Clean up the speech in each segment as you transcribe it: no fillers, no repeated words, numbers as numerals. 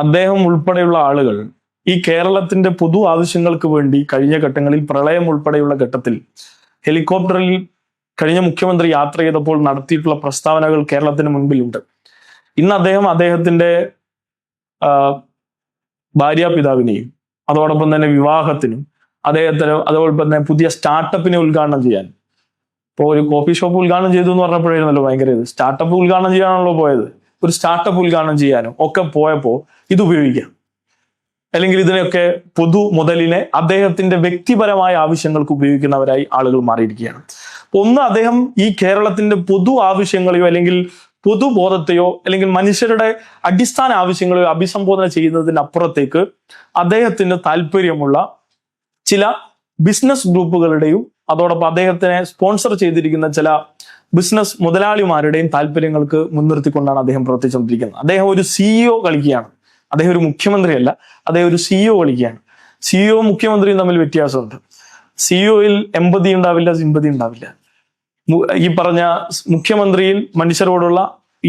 അദ്ദേഹം ഉൾപ്പെടെയുള്ള ആളുകൾ ഈ കേരളത്തിന്റെ പൊതു ആവശ്യങ്ങൾക്ക് വേണ്ടി കഴിഞ്ഞ ഘട്ടങ്ങളിൽ പ്രളയം ഉൾപ്പെടെയുള്ള ഘട്ടത്തിൽ ഹെലികോപ്റ്ററിൽ കഴിഞ്ഞ മുഖ്യമന്ത്രി യാത്ര ചെയ്തപ്പോൾ നടത്തിയിട്ടുള്ള പ്രസ്താവനകൾ കേരളത്തിന് മുൻപിലുണ്ട്. ഇന്ന് അദ്ദേഹത്തിന്റെ ഭാര്യാപിതാവിനെയും അതോടൊപ്പം തന്നെ വിവാഹത്തിനും അതോടൊപ്പം തന്നെ പുതിയ സ്റ്റാർട്ടപ്പിനെ ഉദ്ഘാടനം ചെയ്യാൻ, ഇപ്പോൾ ഒരു കോഫി ഷോപ്പ് ഉദ്ഘാടനം ചെയ്തു എന്ന് പറഞ്ഞപ്പോഴായിരുന്നല്ലോ ഭയങ്കര സ്റ്റാർട്ടപ്പ് ഉദ്ഘാടനം ചെയ്യാനാണല്ലോ പോയത്. ഒരു സ്റ്റാർട്ടപ്പ് ഉദ്ഘാടനം ചെയ്യാനും ഒക്കെ പോയപ്പോൾ ഇത് ഉപയോഗിക്കാം, അല്ലെങ്കിൽ ഇതിനെയൊക്കെ പൊതു മുതലിനെ അദ്ദേഹത്തിന്റെ വ്യക്തിപരമായ ആവശ്യങ്ങൾക്ക് ഉപയോഗിക്കുന്നവരായി ആളുകൾ മാറിയിരിക്കുകയാണ്. ഒന്ന്, അദ്ദേഹം ഈ കേരളത്തിന്റെ പൊതു ആവശ്യങ്ങളെയോ അല്ലെങ്കിൽ പൊതുബോധത്തെയോ അല്ലെങ്കിൽ മനുഷ്യരുടെ അടിസ്ഥാന ആവശ്യങ്ങളെയോ അഭിസംബോധന ചെയ്യുന്നതിന് അപ്പുറത്തേക്ക് അദ്ദേഹത്തിന് താല്പര്യമുള്ള ചില ബിസിനസ് ഗ്രൂപ്പുകളുടെയും അതോടൊപ്പം അദ്ദേഹത്തിനെ സ്പോൺസർ ചെയ്തിരിക്കുന്ന ചില ബിസിനസ് മുതലാളിമാരുടെയും താല്പര്യങ്ങൾക്ക് മുൻനിർത്തിക്കൊണ്ടാണ് അദ്ദേഹം പ്രവർത്തിച്ചുകൊണ്ടിരിക്കുന്നത്. അദ്ദേഹം ഒരു CEO കളിക്കുകയാണ്. അദ്ദേഹം ഒരു മുഖ്യമന്ത്രിയല്ല, അദ്ദേഹം ഒരു CEO കളിക്കുകയാണ്. CEO മുഖ്യമന്ത്രിയും തമ്മിൽ വ്യത്യാസമുണ്ട്. CEOയിൽ എമ്പതി ഉണ്ടാവില്ല, സിമ്പതി ഉണ്ടാവില്ല. ഈ പറഞ്ഞ മുഖ്യമന്ത്രിയിൽ മനുഷ്യരോടുള്ള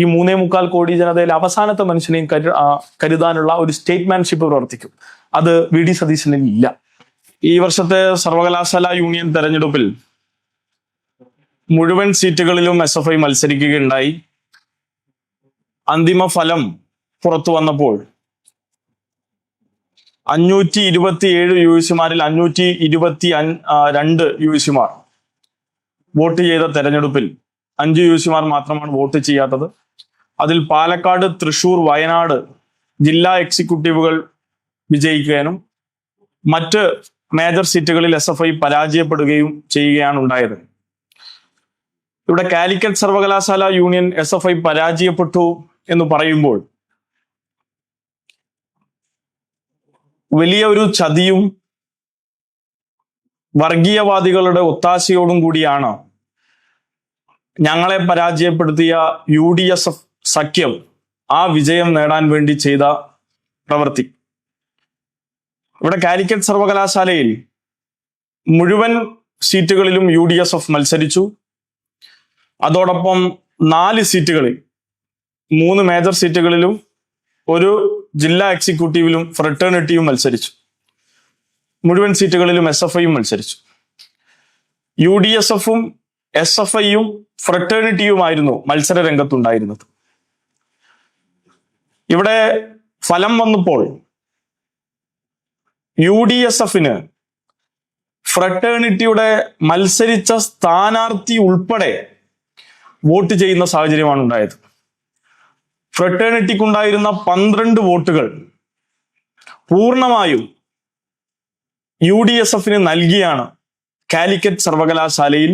ഈ 3.25 കോടി ജനതയിൽ അവസാനത്തെ മനുഷ്യനെയും കരുതാനുള്ള ഒരു സ്റ്റേറ്റ്മാൻഷിപ്പ് പ്രവർത്തിക്കും. അത് VD സതീശനിൽ ഇല്ല. ഈ വർഷത്തെ സർവകലാശാല യൂണിയൻ തെരഞ്ഞെടുപ്പിൽ മുഴുവൻ സീറ്റുകളിലും SFI മത്സരിക്കുകയുണ്ടായി. അന്തിമ ഫലം പുറത്തു വന്നപ്പോൾ 527 UGCമാരിൽ 522 UGCമാർ വോട്ട് ചെയ്ത തെരഞ്ഞെടുപ്പിൽ 5 UGCമാർ മാത്രമാണ് വോട്ട് ചെയ്യാത്തത്. അതിൽ പാലക്കാട്, തൃശൂർ, വയനാട് ജില്ലാ എക്സിക്യൂട്ടീവുകൾ വിജയിക്കാനും മറ്റ് മേജർ സീറ്റുകളിൽ SFI പരാജയപ്പെടുകയും ചെയ്യുകയാണ് ഉണ്ടായത്. ഇവിടെ കാലിക്കറ്റ് സർവകലാശാല യൂണിയൻ SFI പരാജയപ്പെട്ടു എന്ന് പറയുമ്പോൾ വലിയ ഒരു ചതിയും വർഗീയവാദികളുടെ ഒത്താശയോടും കൂടിയാണ് ഞങ്ങളെ പരാജയപ്പെടുത്തിയ UDSF സഖ്യം ആ വിജയം നേടാൻ വേണ്ടി ചെയ്ത പ്രവൃത്തി. ഇവിടെ കാലിക്കറ്റ് സർവകലാശാലയിൽ മുഴുവൻ സീറ്റുകളിലും UDSF മത്സരിച്ചു. അതോടൊപ്പം 4 സീറ്റുകളിൽ 3 മേജർ സീറ്റുകളിലും ഒരു ജില്ലാ എക്സിക്യൂട്ടീവിലും ഫ്രട്ടേണിറ്റിയും മത്സരിച്ചു. മുഴുവൻ സീറ്റുകളിലും SFIയും മത്സരിച്ചു. UDSFും SFIയും ഫ്രട്ടേണിറ്റിയുമായിരുന്നു മത്സര രംഗത്തുണ്ടായിരുന്നത്. ഇവിടെ ഫലം വന്നപ്പോൾ UDSFന് ഫ്രട്ടേണിറ്റിയുടെ മത്സരിച്ച സ്ഥാനാർത്ഥി ഉൾപ്പെടെ വോട്ട് ചെയ്യുന്ന സാഹചര്യമാണ് ഉണ്ടായത്. ഫ്രട്ടേണിറ്റിക്കുണ്ടായിരുന്ന 12 വോട്ടുകൾ പൂർണ്ണമായും UDSFന് നൽകിയാണ് കാലിക്കറ്റ് സർവകലാശാലയിൽ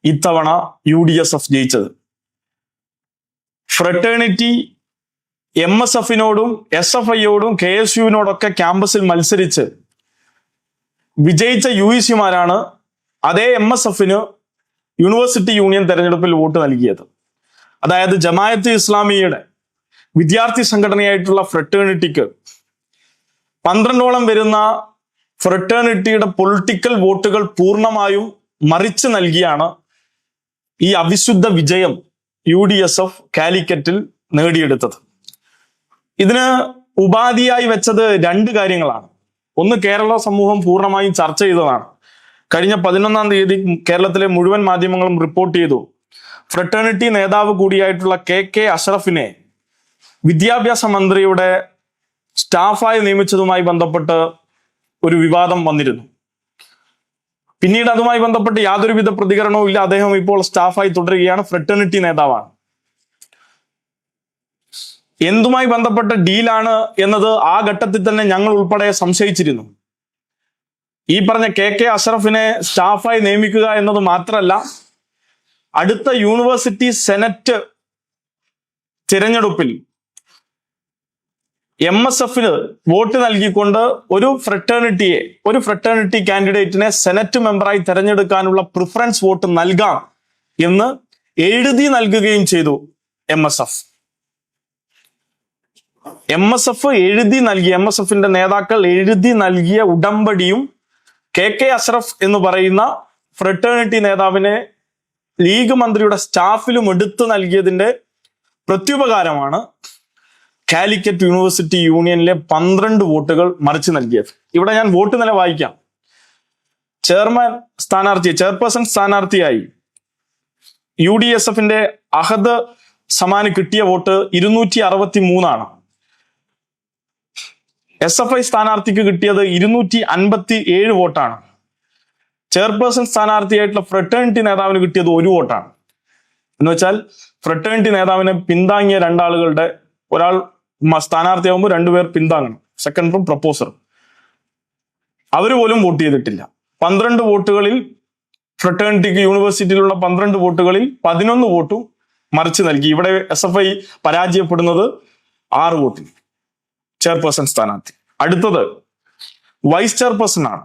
ഇത്തവണ UDSF ജയിച്ചത്. ഫ്രട്ടേണിറ്റി MSFനോടും SFIയോടും KSUവിനോടൊക്കെ ക്യാമ്പസിൽ മത്സരിച്ച് വിജയിച്ച UGCമാരാണ് അതേ MSFന് യൂണിവേഴ്സിറ്റി യൂണിയൻ തെരഞ്ഞെടുപ്പിൽ വോട്ട് നൽകിയത്. അതായത് ജമാഅത്തെ ഇസ്ലാമിയുടെ വിദ്യാർത്ഥി സംഘടനയായിട്ടുള്ള ഫ്രട്ടേണിറ്റിക്ക് 12ഓളം വരുന്ന ഫ്രട്ടേണിറ്റിയുടെ പൊളിറ്റിക്കൽ വോട്ടുകൾ പൂർണ്ണമായും മറിച്ച് നൽകിയാണ് ഈ അവിശുദ്ധ വിജയം UDSF കാലിക്കറ്റിൽ നേടിയെടുത്തത്. ഇതിന് ഉപാധിയായി വെച്ചത് 2 കാര്യങ്ങളാണ്. ഒന്ന്, കേരള സമൂഹം പൂർണ്ണമായും ചർച്ച ചെയ്തതാണ്. കഴിഞ്ഞ 11-ാം തീയതി കേരളത്തിലെ മുഴുവൻ മാധ്യമങ്ങളും റിപ്പോർട്ട് ചെയ്തു, ഫ്രട്ടേണിറ്റി നേതാവ് കൂടിയായിട്ടുള്ള KK അഷ്റഫിനെ വിദ്യാഭ്യാസ മന്ത്രിയുടെ സ്റ്റാഫായി നിയമിച്ചതുമായി ബന്ധപ്പെട്ട് ഒരു വിവാദം വന്നിരുന്നു. പിന്നീട് അതുമായി ബന്ധപ്പെട്ട് യാതൊരുവിധ പ്രതികരണവും ഇല്ല. അദ്ദേഹം ഇപ്പോൾ സ്റ്റാഫായി തുടരുകയാണ്, ഫ്രട്ടേണിറ്റി നേതാവാണ്. എന്തുമായി ബന്ധപ്പെട്ട ഡീലാണ് എന്നത് ആ ഘട്ടത്തിൽ തന്നെ ഞങ്ങൾ ഉൾപ്പെടെ സംശയിച്ചിരുന്നു. ഈ പറഞ്ഞ KK അഷ്റഫിനെ സ്റ്റാഫായി നിയമിക്കുക എന്നത് മാത്രമല്ല, അടുത്ത യൂണിവേഴ്സിറ്റി സെനറ്റ് തിരഞ്ഞെടുപ്പിൽ MSFന് വോട്ട് നൽകിക്കൊണ്ട് ഒരു ഫ്രട്ടേണിറ്റി കാൻഡിഡേറ്റിനെ സെനറ്റ് മെമ്പറായി തെരഞ്ഞെടുക്കാനുള്ള പ്രിഫറൻസ് വോട്ട് നൽകാം എന്ന് എഴുതി നൽകുകയും ചെയ്തു MSFന്റെ നേതാക്കൾ എഴുതി നൽകിയ ഉടമ്പടിയും KK അഷ്റഫ് എന്ന് പറയുന്ന ഫ്രട്ടേണിറ്റി നേതാവിനെ ലീഗ് മന്ത്രിയുടെ സ്റ്റാഫിലും എടുത്തു നൽകിയതിന്റെ പ്രത്യുപകാരമാണ് കാലിക്കറ്റ് യൂണിവേഴ്സിറ്റി യൂണിയനിലെ 12 വോട്ടുകൾ മറിച്ച് നൽകിയത്. ഇവിടെ ഞാൻ വോട്ട് നില വായിക്കാം. ചെയർപേഴ്സൺ സ്ഥാനാർത്ഥിയായി UDSFന്റെ അഹദ് സമാന് കിട്ടിയ വോട്ട് 263. SFI സ്ഥാനാർത്ഥിക്ക് കിട്ടിയത് 257 വോട്ടാണ്. ചെയർപേഴ്സൺ സ്ഥാനാർത്ഥിയായിട്ടുള്ള ഫ്രട്ടേണിറ്റി നേതാവിന് കിട്ടിയത് 1 വോട്ടാണ്. എന്ന് വെച്ചാൽ ഫ്രട്ടേണിറ്റി നേതാവിനെ പിന്താങ്ങിയ രണ്ടാളുകളുടെ ഒരാൾ സ്ഥാനാർത്ഥിയാകുമ്പോൾ 2 പേർ പിന്താങ്ങണം, സെക്കൻഡറും പ്രപ്പോസറും. അവര് പോലും വോട്ട് ചെയ്തിട്ടില്ല. 12 വോട്ടുകളിൽ ഫ്രട്ടേണിറ്റിക്ക് യൂണിവേഴ്സിറ്റിയിലുള്ള 12 വോട്ടുകളിൽ 11 വോട്ടും മറിച്ച് നൽകി. ഇവിടെ SFI പരാജയപ്പെടുന്നത് 6 വോട്ടിൽ. ചെയർപേഴ്സൺ സ്ഥാനാർത്ഥി. അടുത്തത് വൈസ് ചെയർപേഴ്സൺ ആണ്.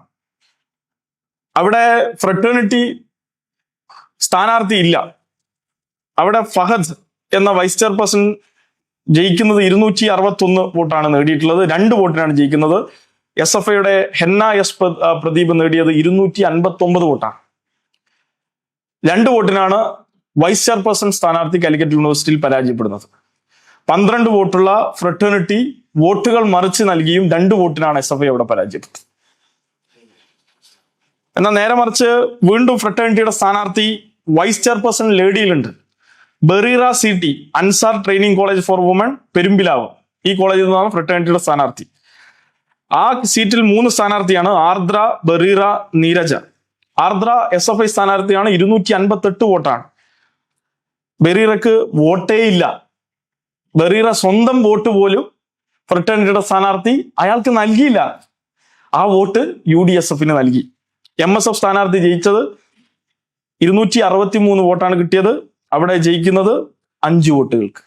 അവിടെ ഫ്രട്ടേണിറ്റി സ്ഥാനാർത്ഥി ഇല്ല. അവിടെ ഫഹദ് എന്ന വൈസ് ചെയർപേഴ്സൺ ജയിക്കുന്നത് 261 വോട്ടാണ് നേടിയിട്ടുള്ളത്. 2 വോട്ടിനാണ് ജയിക്കുന്നത്. SFIയുടെ ഹെന്ന എസ് പ്രദീപ് നേടിയത് 259 വോട്ടാണ്. 2 വോട്ടിനാണ് വൈസ് ചെയർപേഴ്സൺ സ്ഥാനാർത്ഥി കാലിക്കറ്റ് യൂണിവേഴ്സിറ്റിയിൽ പരാജയപ്പെടുന്നത്. 12 വോട്ടുള്ള ഫ്രട്ടേണിറ്റി വോട്ടുകൾ മറിച്ച് നൽകിയും 2 വോട്ടിനാണ് SFI അവിടെ പരാജയപ്പെട്ടത്. എന്നാൽ നേരെ മറിച്ച് വീണ്ടും ഫ്രട്ടേണിറ്റിയുടെ സ്ഥാനാർത്ഥി വൈസ് ചെയർപേഴ്സൺ ലേഡിയിലുണ്ട്. Bareera CT Ansar training college for women, Perumpilavu. ഈ കോളേജിൽ നിന്നാണ് ഫ്രട്ടേണിറ്റിയുടെ സ്ഥാനാർത്ഥി. ആ സീറ്റിൽ 3 സ്ഥാനാർത്ഥിയാണ്: ആർദ്ര, ബറീറ, നീരജ. ആർദ്ര SFI സ്ഥാനാർത്ഥിയാണ്. 258 വോട്ടാണ്. ബറീറക്ക് വോട്ടേ ഇല്ല. ബറീറ സ്വന്തം വോട്ട് പോലും ഫ്രട്ടേണിറ്റിയുടെ സ്ഥാനാർത്ഥി അയാൾക്ക് നൽകിയില്ല. ആ വോട്ട് UDSFന് നൽകി. MSF സ്ഥാനാർത്ഥി ജയിച്ചത് 263 വോട്ടാണ് കിട്ടിയത്. അവിടെ ജയിക്കുന്നത് 5 വോട്ടുകൾക്ക്.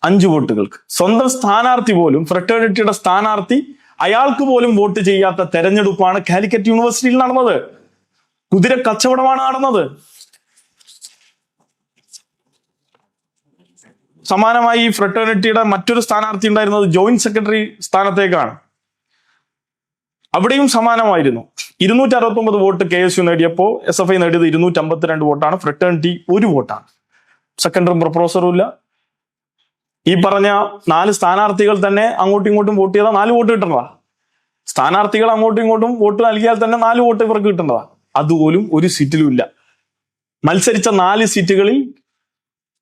5 വോട്ടുകൾക്ക്. സ്വന്തം സ്ഥാനാർത്ഥി പോലും, ഫ്രട്ടേണിറ്റിയുടെ സ്ഥാനാർത്ഥി അയാൾക്ക് പോലും വോട്ട് ചെയ്യാത്ത തെരഞ്ഞെടുപ്പാണ് കാലിക്കറ്റ് യൂണിവേഴ്സിറ്റിയിൽ നടന്നത്. കുതിര കച്ചവടമാണ് നടന്നത്. സമാനമായി ഫ്രട്ടേണിറ്റിയുടെ മറ്റൊരു സ്ഥാനാർത്ഥി ഉണ്ടായിരുന്നത് ജോയിന്റ് സെക്രട്ടറി സ്ഥാനത്തേക്കാണ്. അവിടെയും സമാനമായിരുന്നു. 269 വോട്ട് KSU നേടിയപ്പോൾ SFI നേടിയത് 252 വോട്ടാണ്. ഫ്രട്ടേണിറ്റി 1 വോട്ടാണ്. സെക്കൻഡറും പ്രപ്പോസറും ഇല്ല. ഈ പറഞ്ഞ 4 സ്ഥാനാർത്ഥികൾ തന്നെ അങ്ങോട്ടും ഇങ്ങോട്ടും വോട്ട് ചെയ്താൽ 4 വോട്ട് കിട്ടണതാ. സ്ഥാനാർത്ഥികൾ അങ്ങോട്ടും ഇങ്ങോട്ടും വോട്ട് നൽകിയാൽ തന്നെ 4 വോട്ട് ഇവർക്ക് കിട്ടേണ്ടതാ. അതുപോലും ഒരു സീറ്റിലും ഇല്ല. മത്സരിച്ച 4 സീറ്റുകളിൽ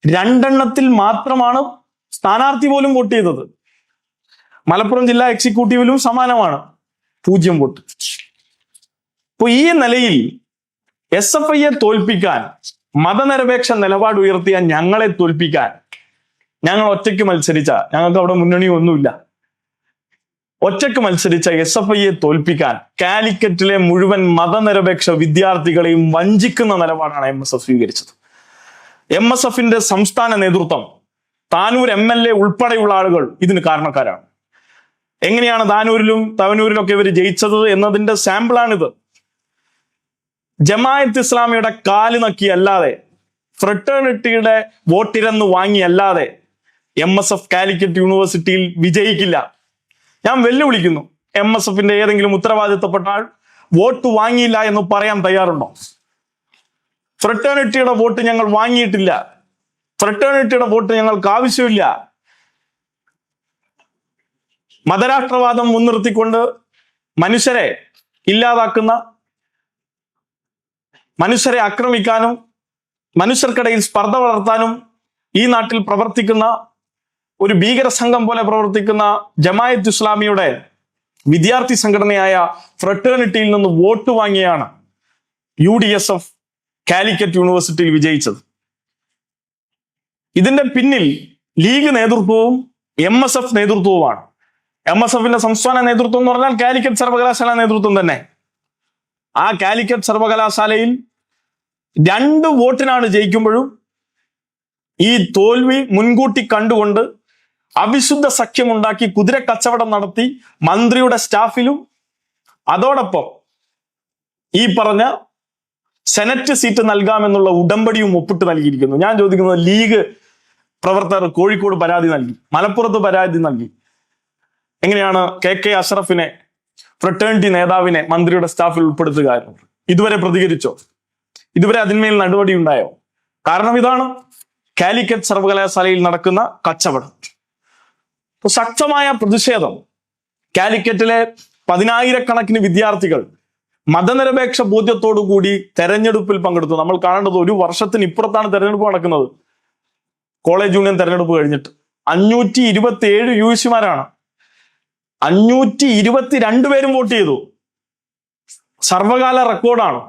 2 മാത്രമാണ് സ്ഥാനാർത്ഥി പോലും വോട്ട് ചെയ്തത്. മലപ്പുറം ജില്ലാ എക്സിക്യൂട്ടീവിലും സമാനമാണ്, 0 വോട്ട്. അപ്പൊ ഈ നിലയിൽ SFIയെ തോൽപ്പിക്കാൻ, മതനിരപേക്ഷ നിലപാട് ഉയർത്തിയ ഞങ്ങളെ തോൽപ്പിക്കാൻ ഞങ്ങൾ ഒറ്റയ്ക്ക് മത്സരിച്ച, ഞങ്ങൾക്ക് അവിടെ മുന്നണിയൊന്നുമില്ല, ഒറ്റയ്ക്ക് മത്സരിച്ച SFIയെ തോൽപ്പിക്കാൻ കാലിക്കറ്റിലെ മുഴുവൻ മതനിരപേക്ഷ വിദ്യാർത്ഥികളെയും വഞ്ചിക്കുന്ന നിലപാടാണ് MSF സ്വീകരിച്ചത്. MSFന്റെ സംസ്ഥാന നേതൃത്വം, താനൂർ MLA ഉൾപ്പെടെയുള്ള ആളുകൾ ഇതിന് കാരണക്കാരാണ്. എങ്ങനെയാണ് താനൂരിലും തവനൂരിലൊക്കെ ഇവർ ജയിച്ചത് എന്നതിന്റെ സാമ്പിളാണിത്. ജമാഅത്ത് ഇസ്ലാമിയുടെ കാല് നക്കിയല്ലാതെ, ഫ്രട്ടേണിറ്റിയുടെ വോട്ടിരന്ന് വാങ്ങിയല്ലാതെ MSF കാലിക്കറ്റ് യൂണിവേഴ്സിറ്റിയിൽ വിജയിക്കില്ല. ഞാൻ വെല്ലുവിളിക്കുന്നു, MSFന്റെ ഏതെങ്കിലും ഉത്തരവാദിത്തപ്പെട്ട ആൾ വോട്ട് വാങ്ങിയില്ല എന്ന് പറയാൻ തയ്യാറുണ്ടോ? ഫ്രട്ടേണിറ്റിയുടെ വോട്ട് ഞങ്ങൾ വാങ്ങിയിട്ടില്ല, ഫ്രട്ടേണിറ്റിയുടെ വോട്ട് ഞങ്ങൾക്ക് ആവശ്യമില്ല. മതരാഷ്ട്രവാദം മുൻനിർത്തിക്കൊണ്ട് മനുഷ്യരെ ഇല്ലാതാക്കുന്ന, മനുഷ്യരെ ആക്രമിക്കാനും മനുഷ്യർക്കിടയിൽ സ്പർദ്ധ വളർത്താനും ഈ നാട്ടിൽ പ്രവർത്തിക്കുന്ന ഒരു ഭീകര സംഘം പോലെ പ്രവർത്തിക്കുന്ന ജമാഅത്ത് ഇസ്ലാമിയുടെ വിദ്യാർത്ഥി സംഘടനയായ ഫ്രട്ടേണിറ്റിയിൽ നിന്ന് വോട്ട് വാങ്ങിയാണ് UDSF കാലിക്കറ്റ് യൂണിവേഴ്സിറ്റിയിൽ വിജയിച്ചത്. ഇതിന്റെ പിന്നിൽ ലീഗ് നേതൃത്വവും MSF നേതൃത്വവുമാണ്. MSFന്റെ സംസ്ഥാന നേതൃത്വം എന്ന് പറഞ്ഞാൽ കാലിക്കറ്റ് സർവകലാശാല നേതൃത്വം തന്നെ. ആ കാലിക്കറ്റ് സർവകലാശാലയിൽ 2 വോട്ടിനാണ് ജയിക്കുമ്പോഴും ഈ തോൽവി മുൻകൂട്ടി കണ്ടുകൊണ്ട് അവിശുദ്ധ സഖ്യമുണ്ടാക്കി കുതിര കച്ചവടം നടത്തി മന്ത്രിയുടെ സ്റ്റാഫിലും അതോടൊപ്പം ഈ പറഞ്ഞ സെനറ്റ് സീറ്റ് നൽകാമെന്നുള്ള ഉടമ്പടിയും ഒപ്പിട്ട് നൽകിയിരിക്കുന്നു. ഞാൻ ചോദിക്കുന്നത്, ലീഗ് പ്രവർത്തകർ കോഴിക്കോട് പരാതി നൽകി, മലപ്പുറത്ത് പരാതി നൽകി. എങ്ങനെയാണ് KK അഷ്റഫിനെ, ഫ്രട്ടേണിറ്റി നേതാവിനെ മന്ത്രിയുടെ സ്റ്റാഫിൽ ഉൾപ്പെടുത്തുക? ഇതുവരെ പ്രതികരിച്ചോ? ഇതുവരെ അതിന്മേൽ നടപടി ഉണ്ടായോ? കാരണം ഇതാണ്, കാലിക്കറ്റ് സർവകലാശാലയിൽ നടക്കുന്ന കച്ചവടം. ഇപ്പൊ ശക്തമായ പ്രതിഷേധം. കാലിക്കറ്റിലെ 10,000-കണക്കിന് വിദ്യാർത്ഥികൾ മതനിരപേക്ഷ ബോധ്യത്തോടു കൂടി തെരഞ്ഞെടുപ്പിൽ പങ്കെടുത്തു. നമ്മൾ കാണേണ്ടത് 1 വർഷത്തിന് ഇപ്പുറത്താണ് തെരഞ്ഞെടുപ്പ് നടക്കുന്നത്. കോളേജ് യൂണിയൻ തെരഞ്ഞെടുപ്പ് കഴിഞ്ഞിട്ട് 527 UGCമാരാണ്. 522 പേരും വോട്ട് ചെയ്തു. സർവകാല റെക്കോർഡാണ്.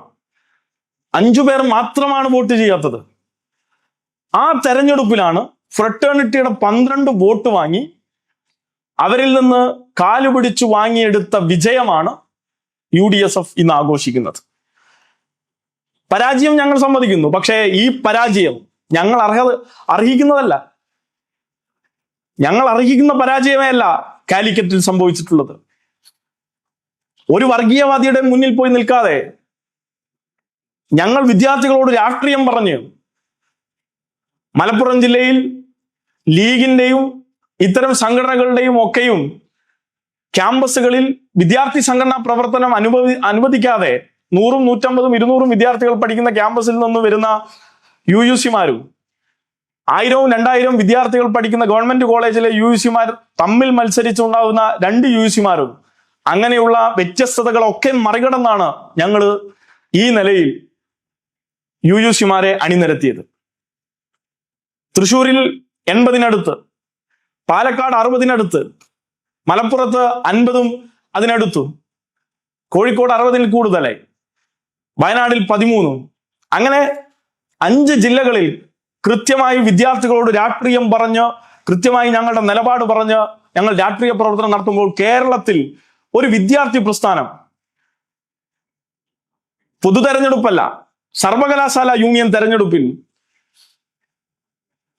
5 പേർ മാത്രമാണ് വോട്ട് ചെയ്യാത്തത്. ആ തെരഞ്ഞെടുപ്പിലാണ് ഫ്രട്ടേണിറ്റിയുടെ 12 വോട്ട് വാങ്ങി അവരിൽ നിന്ന് കാലുപിടിച്ചു വാങ്ങിയെടുത്ത വിജയമാണ് UDSF ഇന്ന് ആഘോഷിക്കുന്നത്. പരാജയം ഞങ്ങൾ സമ്മതിക്കുന്നു. പക്ഷേ ഈ പരാജയം ഞങ്ങൾ അർഹിക്കുന്നതല്ല. ഞങ്ങൾ അർഹിക്കുന്ന പരാജയമേ അല്ല കാലിക്കറ്റിൽ സംഭവിച്ചിട്ടുള്ളത്. ഒരു വർഗീയവാദിയുടെ മുന്നിൽ പോയി നിൽക്കാതെ ഞങ്ങൾ വിദ്യാർത്ഥികളോട് രാഷ്ട്രീയം പറഞ്ഞ് മലപ്പുറം ജില്ലയിൽ ലീഗിന്റെയും ഇത്തരം സംഘടനകളുടെയും ഒക്കെയും ക്യാമ്പസുകളിൽ വിദ്യാർത്ഥി സംഘടനാ പ്രവർത്തനം അനുവദിക്കാതെ 100, 150, 200 വിദ്യാർത്ഥികൾ പഠിക്കുന്ന ക്യാമ്പസിൽ നിന്ന് വരുന്ന UGCമാരും 1000, 2000 വിദ്യാർത്ഥികൾ പഠിക്കുന്ന ഗവൺമെന്റ് കോളേജിലെ UGCമാർ തമ്മിൽ മത്സരിച്ചുണ്ടാകുന്ന 2 UGCമാരും അങ്ങനെയുള്ള വ്യത്യസ്തതകളൊക്കെ മറികടന്നാണ് ഞങ്ങൾ ഈ നിലയിൽ UGCമാരെ അണിനിരത്തിയത്. തൃശ്ശൂരിൽ 80-നടുത്ത്, പാലക്കാട് 60-നടുത്ത്, മലപ്പുറത്ത് 50-ഉം അതിനടുത്തു, കോഴിക്കോട് 60-ൽ കൂടുതലായി, വയനാടിൽ 13-ഉം. അങ്ങനെ 5 ജില്ലകളിൽ കൃത്യമായി വിദ്യാർത്ഥികളോട് രാഷ്ട്രീയം പറഞ്ഞ് കൃത്യമായി ഞങ്ങളുടെ നിലപാട് പറഞ്ഞ് ഞങ്ങൾ രാഷ്ട്രീയ പ്രവർത്തനം നടത്തുമ്പോൾ കേരളത്തിൽ ഒരു വിദ്യാർത്ഥി പ്രസ്ഥാനം, പൊതു തെരഞ്ഞെടുപ്പല്ല, സർവകലാശാല യൂണിയൻ തെരഞ്ഞെടുപ്പിൽ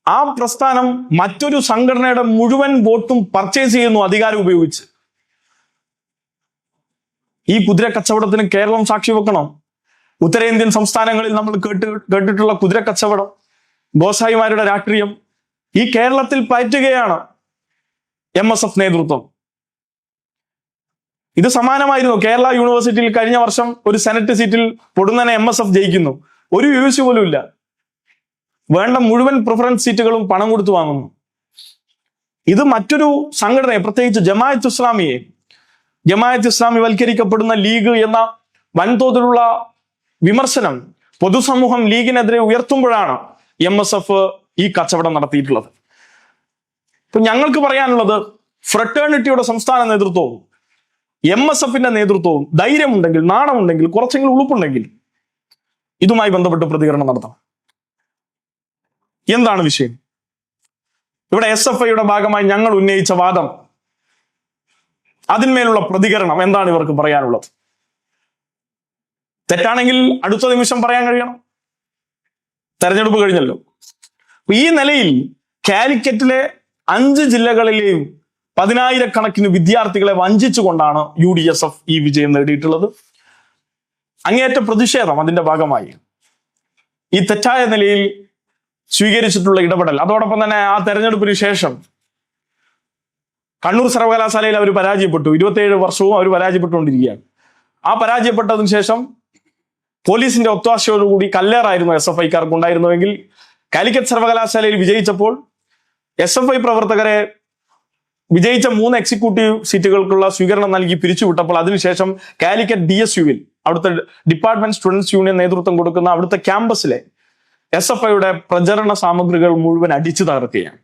ആ പ്രസ്ഥാനം മറ്റൊരു സംഘടനയുടെ മുഴുവൻ വോട്ടും പർച്ചേസ് ചെയ്യുന്നു അധികാരം ഉപയോഗിച്ച്. ഈ കുതിര കച്ചവടത്തിന് കേരളം സാക്ഷി വെക്കണം. ഉത്തരേന്ത്യൻ സംസ്ഥാനങ്ങളിൽ നമ്മൾ കേട്ടിട്ടുള്ള കുതിര കച്ചവടം, ഗോസായിമാരുടെ രാഷ്ട്രീയം ഈ കേരളത്തിൽ പയറ്റുകയാണ് MSF നേതൃത്വം. ഇത് സമാനമായിരുന്നു. കേരള യൂണിവേഴ്സിറ്റിയിൽ കഴിഞ്ഞ വർഷം ഒരു സെനറ്റ് സീറ്റിൽ പൊടുന്നനെ MSF ജയിക്കുന്നു. ഒരു UGC പോലും ഇല്ല. വേണ്ട മുഴുവൻ പ്രിഫറൻസ് സീറ്റുകളും പണം കൊടുത്തു വാങ്ങുന്നു. ഇത് മറ്റൊരു സംഘടനയെ, പ്രത്യേകിച്ച് ജമാഅത്ത് ഇസ്ലാമി വൽക്കരിക്കപ്പെടുന്ന ലീഗ് എന്ന വൻതോതിലുള്ള വിമർശനം പൊതുസമൂഹം ലീഗിനെതിരെ ഉയർത്തുമ്പോഴാണ് MSF ഈ കച്ചവടം നടത്തിയിട്ടുള്ളത്. ഇപ്പൊ ഞങ്ങൾക്ക് പറയാനുള്ളത്, ഫ്രട്ടേണിറ്റിയുടെ സംസ്ഥാന നേതൃത്വവും MSFന്റെ നേതൃത്വവും ധൈര്യമുണ്ടെങ്കിൽ, നാണമുണ്ടെങ്കിൽ, കുറച്ചെങ്കിലും ഉളുപ്പുണ്ടെങ്കിൽ ഇതുമായി ബന്ധപ്പെട്ട് പ്രതികരണം നടത്തണം. എന്താണ് വിഷയം? ഇവിടെ SFIയുടെ ഭാഗമായി ഞങ്ങൾ ഉന്നയിച്ച വാദം, അതിന്മേലുള്ള പ്രതികരണം എന്താണ് ഇവർക്ക് പറയാനുള്ളത്? തെറ്റാണെങ്കിൽ അടുത്ത നിമിഷം പറയാൻ കഴിയണം. തെരഞ്ഞെടുപ്പ് കഴിഞ്ഞല്ലോ. ഈ നിലയിൽ കാലിക്കറ്റിലെ 5 ജില്ലകളിലെയും 10,000-കണക്കിന് വിദ്യാർത്ഥികളെ വഞ്ചിച്ചുകൊണ്ടാണ് UDSF ഈ വിജയം നേടിയിട്ടുള്ളത്. അങ്ങേയറ്റ പ്രതിഷേധം അതിന്റെ ഭാഗമായി ഈ തെറ്റായ നിലയിൽ സ്വീകരിച്ചിട്ടുള്ള ഇടപെടൽ. അതോടൊപ്പം തന്നെ ആ തെരഞ്ഞെടുപ്പിന് ശേഷം കണ്ണൂർ സർവകലാശാലയിൽ അവർ പരാജയപ്പെട്ടു. 27 വർഷവും അവർ പരാജയപ്പെട്ടുകൊണ്ടിരിക്കുകയാണ്. ആ പരാജയപ്പെട്ടതിന് ശേഷം പോലീസിന്റെ ഒത്താശയോടുകൂടി കല്ലേറായിരുന്നു SFIക്കാർക്ക് ഉണ്ടായിരുന്നുവെങ്കിൽ കാലിക്കറ്റ് സർവകലാശാലയിൽ വിജയിച്ചപ്പോൾ SFI പ്രവർത്തകരെ വിജയിച്ച 3 എക്സിക്യൂട്ടീവ് സീറ്റുകൾക്കുള്ള സ്വീകരണം നൽകി പിരിച്ചുവിട്ടപ്പോൾ അതിനുശേഷം കാലിക്കറ്റ് DSUവിൽ, അവിടുത്തെ ഡിപ്പാർട്ട്മെന്റ് സ്റ്റുഡൻസ് യൂണിയൻ നേതൃത്വം കൊടുക്കുന്ന അവിടുത്തെ ക്യാമ്പസിലെ SFIയുടെ പ്രചരണ സാമഗ്രികൾ മുഴുവൻ അടിച്ചു തകർക്കുകയാണ്.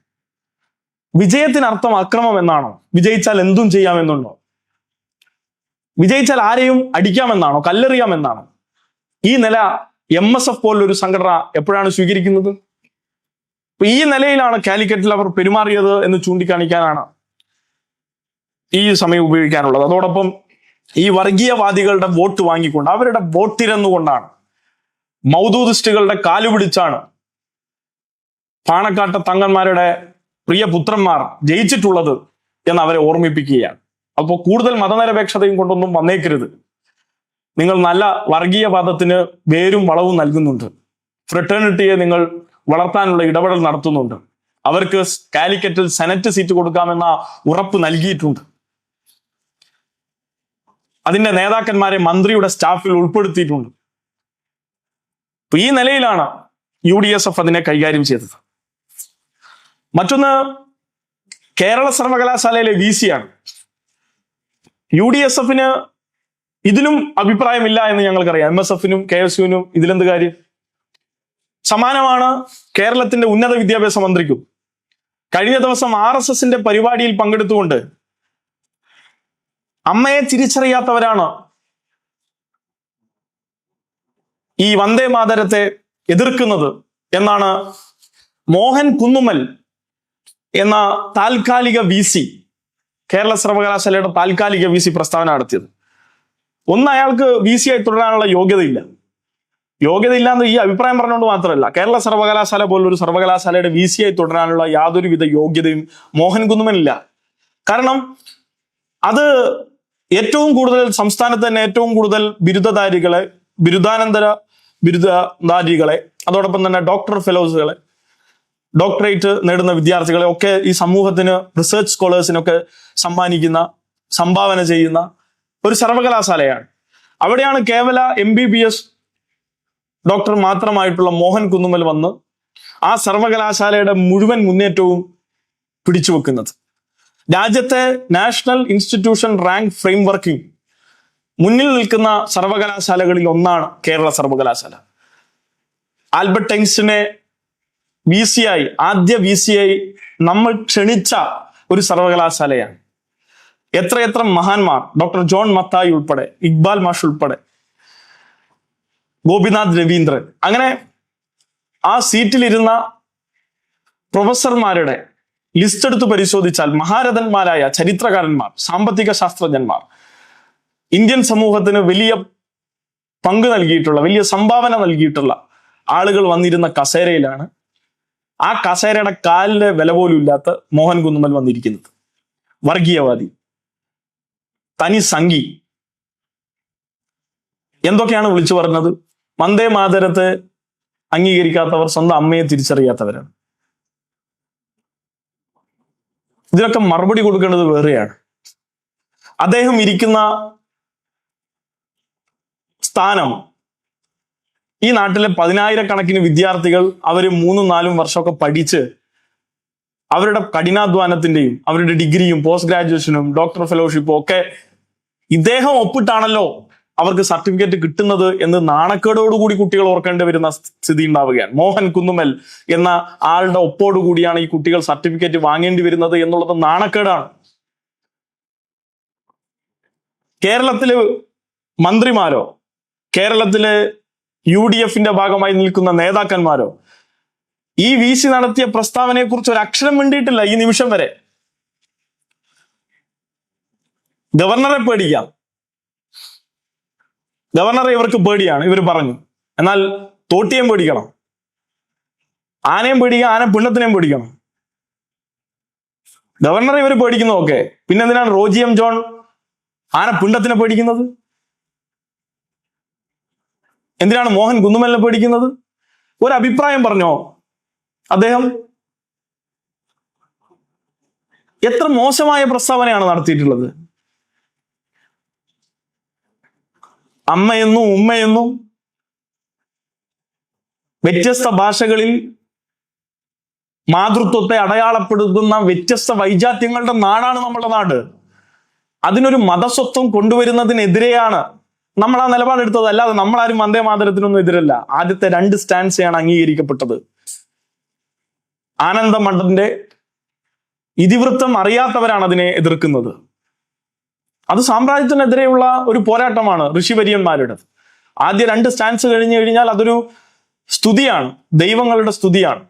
വിജയത്തിനർത്ഥം അക്രമം എന്നാണോ? വിജയിച്ചാൽ എന്തും ചെയ്യാമെന്നുണ്ടോ? വിജയിച്ചാൽ ആരെയും അടിക്കാമെന്നാണോ? കല്ലെറിയാമെന്നാണോ? ഈ നില MSF പോലൊരു സംഘടന എപ്പോഴാണ് സ്വീകരിക്കുന്നത്? ഈ നിലയിലാണ് കാലിക്കറ്റിൽ അവർ പെരുമാറിയത് എന്ന് ചൂണ്ടിക്കാണിക്കാനാണ് ഈ സമയം ഉപയോഗിക്കാനുള്ളത്. അതോടൊപ്പം ഈ വർഗീയവാദികളുടെ വോട്ട് വാങ്ങിക്കൊണ്ട്, അവരുടെ വോട്ടിരുന്നുകൊണ്ടാണ്, മൗദൂദിസ്റ്റുകളുടെ കാലുപിടിച്ചാണ് പാണക്കാട്ടെ തങ്ങന്മാരുടെ പ്രിയ പുത്രന്മാർ ജയിച്ചിട്ടുള്ളത് എന്ന് അവരെ ഓർമ്മിപ്പിക്കുകയാണ്. അപ്പോൾ കൂടുതൽ മതനിരപേക്ഷതയും കൊണ്ടൊന്നും വന്നേക്കരുത്. നിങ്ങൾ നല്ല വർഗീയവാദത്തിന് വേരും വളവും നൽകുന്നുണ്ട്. ഫ്രട്ടേണിറ്റിയെ നിങ്ങൾ വളർത്താനുള്ള ഇടപെടൽ നടത്തുന്നുണ്ട്. അവർക്ക് കാലിക്കറ്റിൽ സെനറ്റ് സീറ്റ് കൊടുക്കാമെന്ന ഉറപ്പ് നൽകിയിട്ടുണ്ട്. അതിന്റെ നേതാക്കന്മാരെ മന്ത്രിയുടെ സ്റ്റാഫിൽ ഉൾപ്പെടുത്തിയിട്ടുണ്ട്. ഈ നിലയിലാണ് UDSF അതിനെ കൈകാര്യം ചെയ്തത്. മറ്റൊന്ന് കേരള സർവകലാശാലയിലെ വി സി ആണ്. UDSF ഇതിലും അഭിപ്രായമില്ല എന്ന് ഞങ്ങൾക്കറിയാം. MSFനും KSUവിനും ഇതിലെന്ത് കാര്യം? സമാനമാണ് കേരളത്തിന്റെ ഉന്നത വിദ്യാഭ്യാസ മന്ത്രിക്കും. കഴിഞ്ഞ ദിവസം RSSന്റെ പരിപാടിയിൽ പങ്കെടുത്തുകൊണ്ട് അമ്മയെ തിരിച്ചറിയാത്തവരാണ് ഈ വന്ദേ മാതരത്തെ എതിർക്കുന്നത് എന്നാണ് മോഹൻ കുന്നുമ്മൽ എന്ന താൽക്കാലിക VC, കേരള സർവകലാശാലയുടെ താൽക്കാലിക VC പ്രസ്താവന നടത്തിയത്. ഒന്ന്, അയാൾക്ക് VC ആയി തുടരാനുള്ള യോഗ്യതയില്ല എന്ന് ഈ അഭിപ്രായം പറഞ്ഞുകൊണ്ട് മാത്രമല്ല, കേരള സർവകലാശാല പോലൊരു സർവകലാശാലയുടെ VC ആയി തുടരാനുള്ള യാതൊരുവിധ യോഗ്യതയും മോഹൻ കുന്നുമ്മലില്ല. കാരണം അത് ഏറ്റവും കൂടുതൽ സംസ്ഥാനത്ത് തന്നെ ഏറ്റവും കൂടുതൽ ബിരുദധാരികളെ, ബിരുദാനന്തര ബിരുദധാരികളെ, അതോടൊപ്പം തന്നെ ഡോക്ടർ ഫെലോസുകളെ, ഡോക്ടറേറ്റ് നേടുന്ന വിദ്യാർത്ഥികളെ ഒക്കെ ഈ സമൂഹത്തിന്, റിസർച്ച് സ്കോളേഴ്സിനൊക്കെ സംഭാവന ചെയ്യുന്ന ഒരു സർവകലാശാലയാണ്. അവിടെയാണ് കേവല MBBS ഡോക്ടർ മാത്രമായിട്ടുള്ള മോഹൻ കുന്നുമ്മൽ വന്ന് ആ സർവകലാശാലയുടെ മുഴുവൻ മുന്നേറ്റവും പിടിച്ചുവെക്കുന്നത്. രാജ്യത്തെ നാഷണൽ ഇൻസ്റ്റിറ്റ്യൂഷൻ റാങ്ക് ഫ്രെയിംവർക്കിംഗ് മുന്നിൽ നിൽക്കുന്ന സർവകലാശാലകളിൽ ഒന്നാണ് കേരള സർവകലാശാല. ആൽബർട്ട് ഐൻസ്റ്റീനെ ആദ്യ VC ആയി നമ്മൾ ക്ഷണിച്ച ഒരു സർവകലാശാലയാണ്. എത്രയെത്ര മഹാന്മാർ, ഡോക്ടർ ജോൺ മത്തായി ഉൾപ്പെടെ, ഇക്ബാൽ മാഷ് ഉൾപ്പെടെ, ഗോപിനാഥ് രവീന്ദ്രൻ, അങ്ങനെ ആ സീറ്റിലിരുന്ന പ്രൊഫസർമാരുടെ ലിസ്റ്റ് എടുത്ത് പരിശോധിച്ചാൽ മഹാരഥന്മാരായ ചരിത്രകാരന്മാർ, സാമ്പത്തിക ശാസ്ത്രജ്ഞന്മാർ, ഇന്ത്യൻ സമൂഹത്തിന് വലിയ പങ്ക് നൽകിയിട്ടുള്ള, വലിയ സംഭാവന നൽകിയിട്ടുള്ള ആളുകൾ വന്നിരുന്ന കസേരയിലാണ് ആ കസേരയുടെ കാലിന്റെ വില പോലും ഇല്ലാത്ത മോഹൻ കുന്നുമ്മൽ വന്നിരിക്കുന്നത്. വർഗീയവാദി, തനി സംഘി, എന്തൊക്കെയാണ് വിളിച്ചു പറഞ്ഞത്? വന്ദേ മാതരത്തെ അംഗീകരിക്കാത്തവർ സ്വന്തം അമ്മയെ തിരിച്ചറിയാത്തവരാണ്. ഇതിനൊക്കെ മറുപടി കൊടുക്കേണ്ടത് വേറെയാണ്. അദ്ദേഹം ഇരിക്കുന്ന സ്ഥാനം, ഈ നാട്ടിലെ 10,000-കണക്കിന് വിദ്യാർത്ഥികൾ അവര് 3-4 വർഷമൊക്കെ പഠിച്ച് അവരുടെ കഠിനാധ്വാനത്തിന്റെയും അവരുടെ ഡിഗ്രിയും പോസ്റ്റ് ഗ്രാജുവേഷനും ഡോക്ടർ ഫെലോഷിപ്പും ഒക്കെ ഇദ്ദേഹം ഒപ്പിട്ടാണല്ലോ അവർക്ക് സർട്ടിഫിക്കറ്റ് കിട്ടുന്നത് എന്ന് നാണക്കേടോടുകൂടി കുട്ടികൾ ഓർക്കേണ്ടി വരുന്ന സ്ഥിതി ഉണ്ടാവുകയാണ്. മോഹൻ കുന്നുമ്മൽ എന്ന ആളുടെ ഒപ്പോടുകൂടിയാണ് ഈ കുട്ടികൾ സർട്ടിഫിക്കറ്റ് വാങ്ങേണ്ടി വരുന്നത് എന്നുള്ളത് നാണക്കേടാണ്. കേരളത്തില് മന്ത്രിമാരോ കേരളത്തിലെ UDFന്റെ ഭാഗമായി നിൽക്കുന്ന നേതാക്കന്മാരോ ഈ VC നടത്തിയ പ്രസ്താവനയെ കുറിച്ച് ഒരു അക്ഷരം മിണ്ടിയിട്ടില്ല ഈ നിമിഷം വരെ. ഗവർണറെ പേടിക്കാം, ഗവർണറെ ഇവർക്ക് പേടിയാണ്, ഇവർ പറഞ്ഞു. എന്നാൽ തോട്ടിയേം പേടിക്കണം, ആനയും പേടിക്കാം, ആന പിണ്ണത്തിനെയും പേടിക്കണം. ഗവർണറെ ഇവർ പേടിക്കുന്നു, ഓക്കെ, പിന്നെന്തിനാണ് റോജി M. ജോൺ ആന പിണ്ടത്തിനെ പേടിക്കുന്നത്? എന്തിനാണ് മോഹൻ കുന്നുമ്മലിനെ പേടിക്കുന്നത്? ഒരു അഭിപ്രായം പറഞ്ഞോ അദ്ദേഹം? എത്ര മോശമായ പ്രസ്താവനയാണ് നടത്തിയിട്ടുള്ളത്. അമ്മയെന്നും ഉമ്മയെന്നും വ്യത്യസ്ത ഭാഷകളിൽ മാതൃത്വത്തെ അടയാളപ്പെടുത്തുന്ന വ്യത്യസ്ത വൈജാത്യങ്ങളുടെ നാടാണ് നമ്മുടെ നാട്. അതിനൊരു മതസ്വത്വം കൊണ്ടുവരുന്നതിനെതിരെയാണ് നമ്മൾ ആ നിലപാടെടുത്തത്. അല്ലാതെ നമ്മളാരും വന്ദേ മാതരത്തിനൊന്നും എതിരല്ല. ആദ്യത്തെ 2 സ്റ്റാൻസയാണ് അംഗീകരിക്കപ്പെട്ടത്. ആനന്ദമഠന്റെ ഇതിവൃത്തം അറിയാത്തവരാണ് അതിനെ എതിർക്കുന്നത്. അത് സാമ്രാജ്യത്തിനെതിരെയുള്ള ഒരു പോരാട്ടമാണ് ഋഷിവര്യന്മാരുടെ. ആദ്യ 2 സ്റ്റാൻസ് കഴിഞ്ഞു കഴിഞ്ഞാൽ അതൊരു സ്തുതിയാണ്, ദൈവങ്ങളുടെ സ്തുതിയാണ്.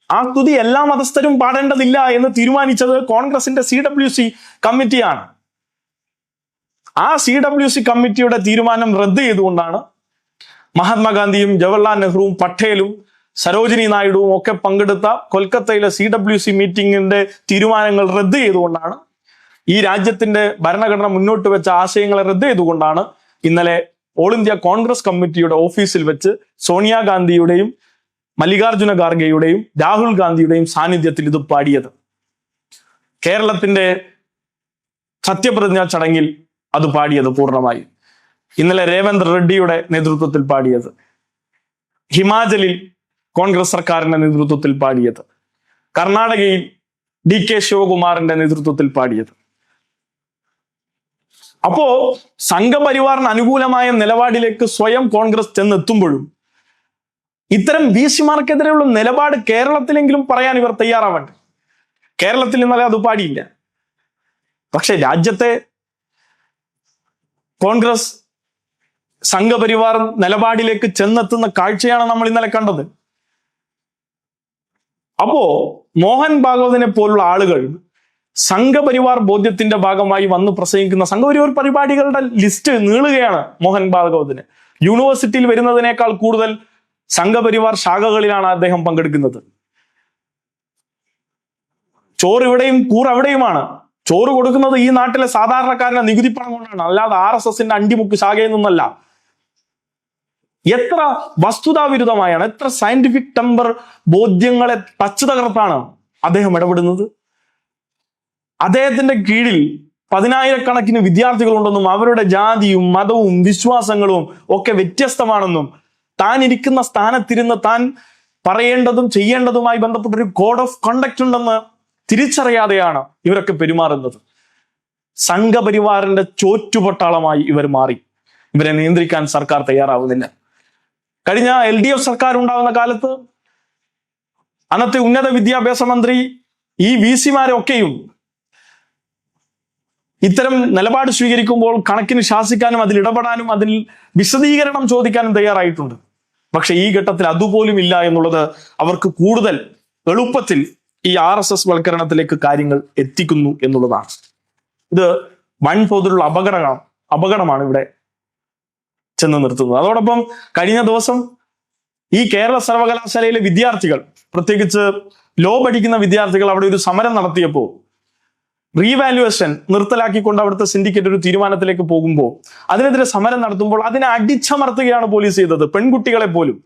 ആ സ്തുതി എല്ലാ മതസ്ഥരും പാടേണ്ടതില്ല എന്ന് തീരുമാനിച്ചത് കോൺഗ്രസിന്റെ CWC കമ്മിറ്റിയാണ്. ആ CWC കമ്മിറ്റിയുടെ തീരുമാനം റദ്ദ് ചെയ്തുകൊണ്ടാണ് മഹാത്മാഗാന്ധിയും ജവഹർലാൽ നെഹ്റുവും പട്ടേലും സരോജിനി നായിഡുവും ഒക്കെ പങ്കെടുത്ത കൊൽക്കത്തയിലെ CWC മീറ്റിംഗിന്റെ തീരുമാനങ്ങൾ റദ്ദ് ചെയ്തുകൊണ്ടാണ്, ഈ രാജ്യത്തിന്റെ ഭരണഘടന മുന്നോട്ട് വെച്ച ആശയങ്ങളെ റദ്ദ് ചെയ്തുകൊണ്ടാണ് ഇന്നലെ ഓൾ ഇന്ത്യ കോൺഗ്രസ് കമ്മിറ്റിയുടെ ഓഫീസിൽ വെച്ച് സോണിയാഗാന്ധിയുടെയും മല്ലികാർജുന ഖാർഗെയുടെയും രാഹുൽ ഗാന്ധിയുടെയും സാന്നിധ്യത്തിൽ ഇത് പാടിയത്. കേരളത്തിന്റെ സത്യപ്രതിജ്ഞാ ചടങ്ങിൽ അത് പാടിയത് പൂർണ്ണമായി. ഇന്നലെ രേവന്ത് റെഡ്ഡിയുടെ നേതൃത്വത്തിൽ പാടിയത്, ഹിമാചലിൽ കോൺഗ്രസ് സർക്കാരിന്റെ നേതൃത്വത്തിൽ പാടിയത്. കർണാടകയിൽ DK ശിവകുമാറിന്റെ നേതൃത്വത്തിൽ പാടിയത്. അപ്പോ സംഘപരിവാറിന് അനുകൂലമായ നിലപാടിലേക്ക് സ്വയം കോൺഗ്രസ് ചെന്നെത്തുമ്പോഴും ഇത്തരം VC-മാർക്കെതിരെയുള്ള നിലപാട് കേരളത്തിലെങ്കിലും പറയാൻ ഇവർ തയ്യാറാവണ്ട. കേരളത്തിൽ ഇന്നലെ അത് പാടിയില്ല. പക്ഷെ രാജ്യത്തെ കോൺഗ്രസ് സംഘപരിവാർ നിലപാടിലേക്ക് ചെന്നെത്തുന്ന കാഴ്ചയാണ് നമ്മൾ ഇന്നലെ കണ്ടത്. അപ്പോ മോഹൻ ഭാഗവതിനെ പോലുള്ള ആളുകൾ സംഘപരിവാർ ബോധ്യത്തിന്റെ ഭാഗമായി വന്ന് പ്രസംഗിക്കുന്ന സംഘപരിവാർ പരിപാടികളുടെ ലിസ്റ്റ് നീളുകയാണ്. മോഹൻ ഭാഗവതിന് യൂണിവേഴ്സിറ്റിയിൽ വരുന്നതിനേക്കാൾ കൂടുതൽ സംഘപരിവാർ ശാഖകളിലാണ് അദ്ദേഹം പങ്കെടുക്കുന്നത്. ചോറ് ഇവിടെയും കൂർ അവിടെയുമാണ്. ചോറ് കൊടുക്കുന്നത് ഈ നാട്ടിലെ സാധാരണക്കാരന്റെ നികുതി പണം കൊണ്ടാണ്, അല്ലാതെ RSSന്റെ അണ്ടിമുക്ക് ശാഖയിൽ നിന്നല്ല. എത്ര വസ്തുതാവിരുദ്ധമായാണ്, എത്ര സയന്റിഫിക് ടെമ്പർ ബോധ്യങ്ങളെ തച്ചു തകർത്താണ് അദ്ദേഹം ഇടപെടുന്നത്. അദ്ദേഹത്തിന്റെ കീഴിൽ 10,000-കണക്കിന് വിദ്യാർത്ഥികളുണ്ടെന്നും അവരുടെ ജാതിയും മതവും വിശ്വാസങ്ങളും ഒക്കെ വ്യത്യസ്തമാണെന്നും താൻ ഇരിക്കുന്ന സ്ഥാനത്തിരുന്ന് താൻ പറയേണ്ടതും ചെയ്യേണ്ടതുമായി ബന്ധപ്പെട്ടൊരു കോഡ് ഓഫ് കണ്ടക്ട് ഉണ്ടെന്ന് തിരിച്ചറിയാതെയാണ് ഇവരൊക്കെ പെരുമാറുന്നത്. സംഘപരിവാറിന്റെ ചോറ്റുപട്ടാളമായി ഇവർ മാറി. ഇവരെ നിയന്ത്രിക്കാൻ സർക്കാർ തയ്യാറാവുന്നില്ല. കഴിഞ്ഞ LDF സർക്കാർ ഉണ്ടാകുന്ന കാലത്ത് അന്നത്തെ ഉന്നത വിദ്യാഭ്യാസ മന്ത്രി ഈ VC-മാരൊക്കെയും ഇത്തരം നിലപാട് സ്വീകരിക്കുമ്പോൾ കണക്കിന് ശാസിക്കാനും അതിൽ ഇടപെടാനും അതിൽ വിശദീകരണം ചോദിക്കാനും തയ്യാറായിട്ടുണ്ട്. പക്ഷെ ഈ ഘട്ടത്തിൽ അതുപോലും ഇല്ല എന്നുള്ളത് അവർക്ക് കൂടുതൽ എളുപ്പത്തിൽ ഈ RSS വൽക്കരണത്തിലേക്ക് കാര്യങ്ങൾ എത്തിക്കുന്നു എന്നുള്ളതാണ്. ഇത് വൻതോതിലുള്ള അപകടമാണ് ഇവിടെ ചെന്ന് നിർത്തുന്നത്. അതോടൊപ്പം കഴിഞ്ഞ ദിവസം ഈ കേരള സർവകലാശാലയിലെ വിദ്യാർത്ഥികൾ, പ്രത്യേകിച്ച് ലോ പഠിക്കുന്ന വിദ്യാർത്ഥികൾ അവിടെ ഒരു സമരം നടത്തിയപ്പോൾ റീവാലുവേഷൻ നിർത്തലാക്കിക്കൊണ്ട് അവിടുത്തെ സിൻഡിക്കേറ്റ് ഒരു തീരുമാനത്തിലേക്ക് പോകുമ്പോൾ അതിനെതിരെ സമരം നടത്തുമ്പോൾ അതിനെ അടിച്ചമർത്തുകയാണ് പോലീസ് ചെയ്തത്, പെൺകുട്ടികളെ പോലും.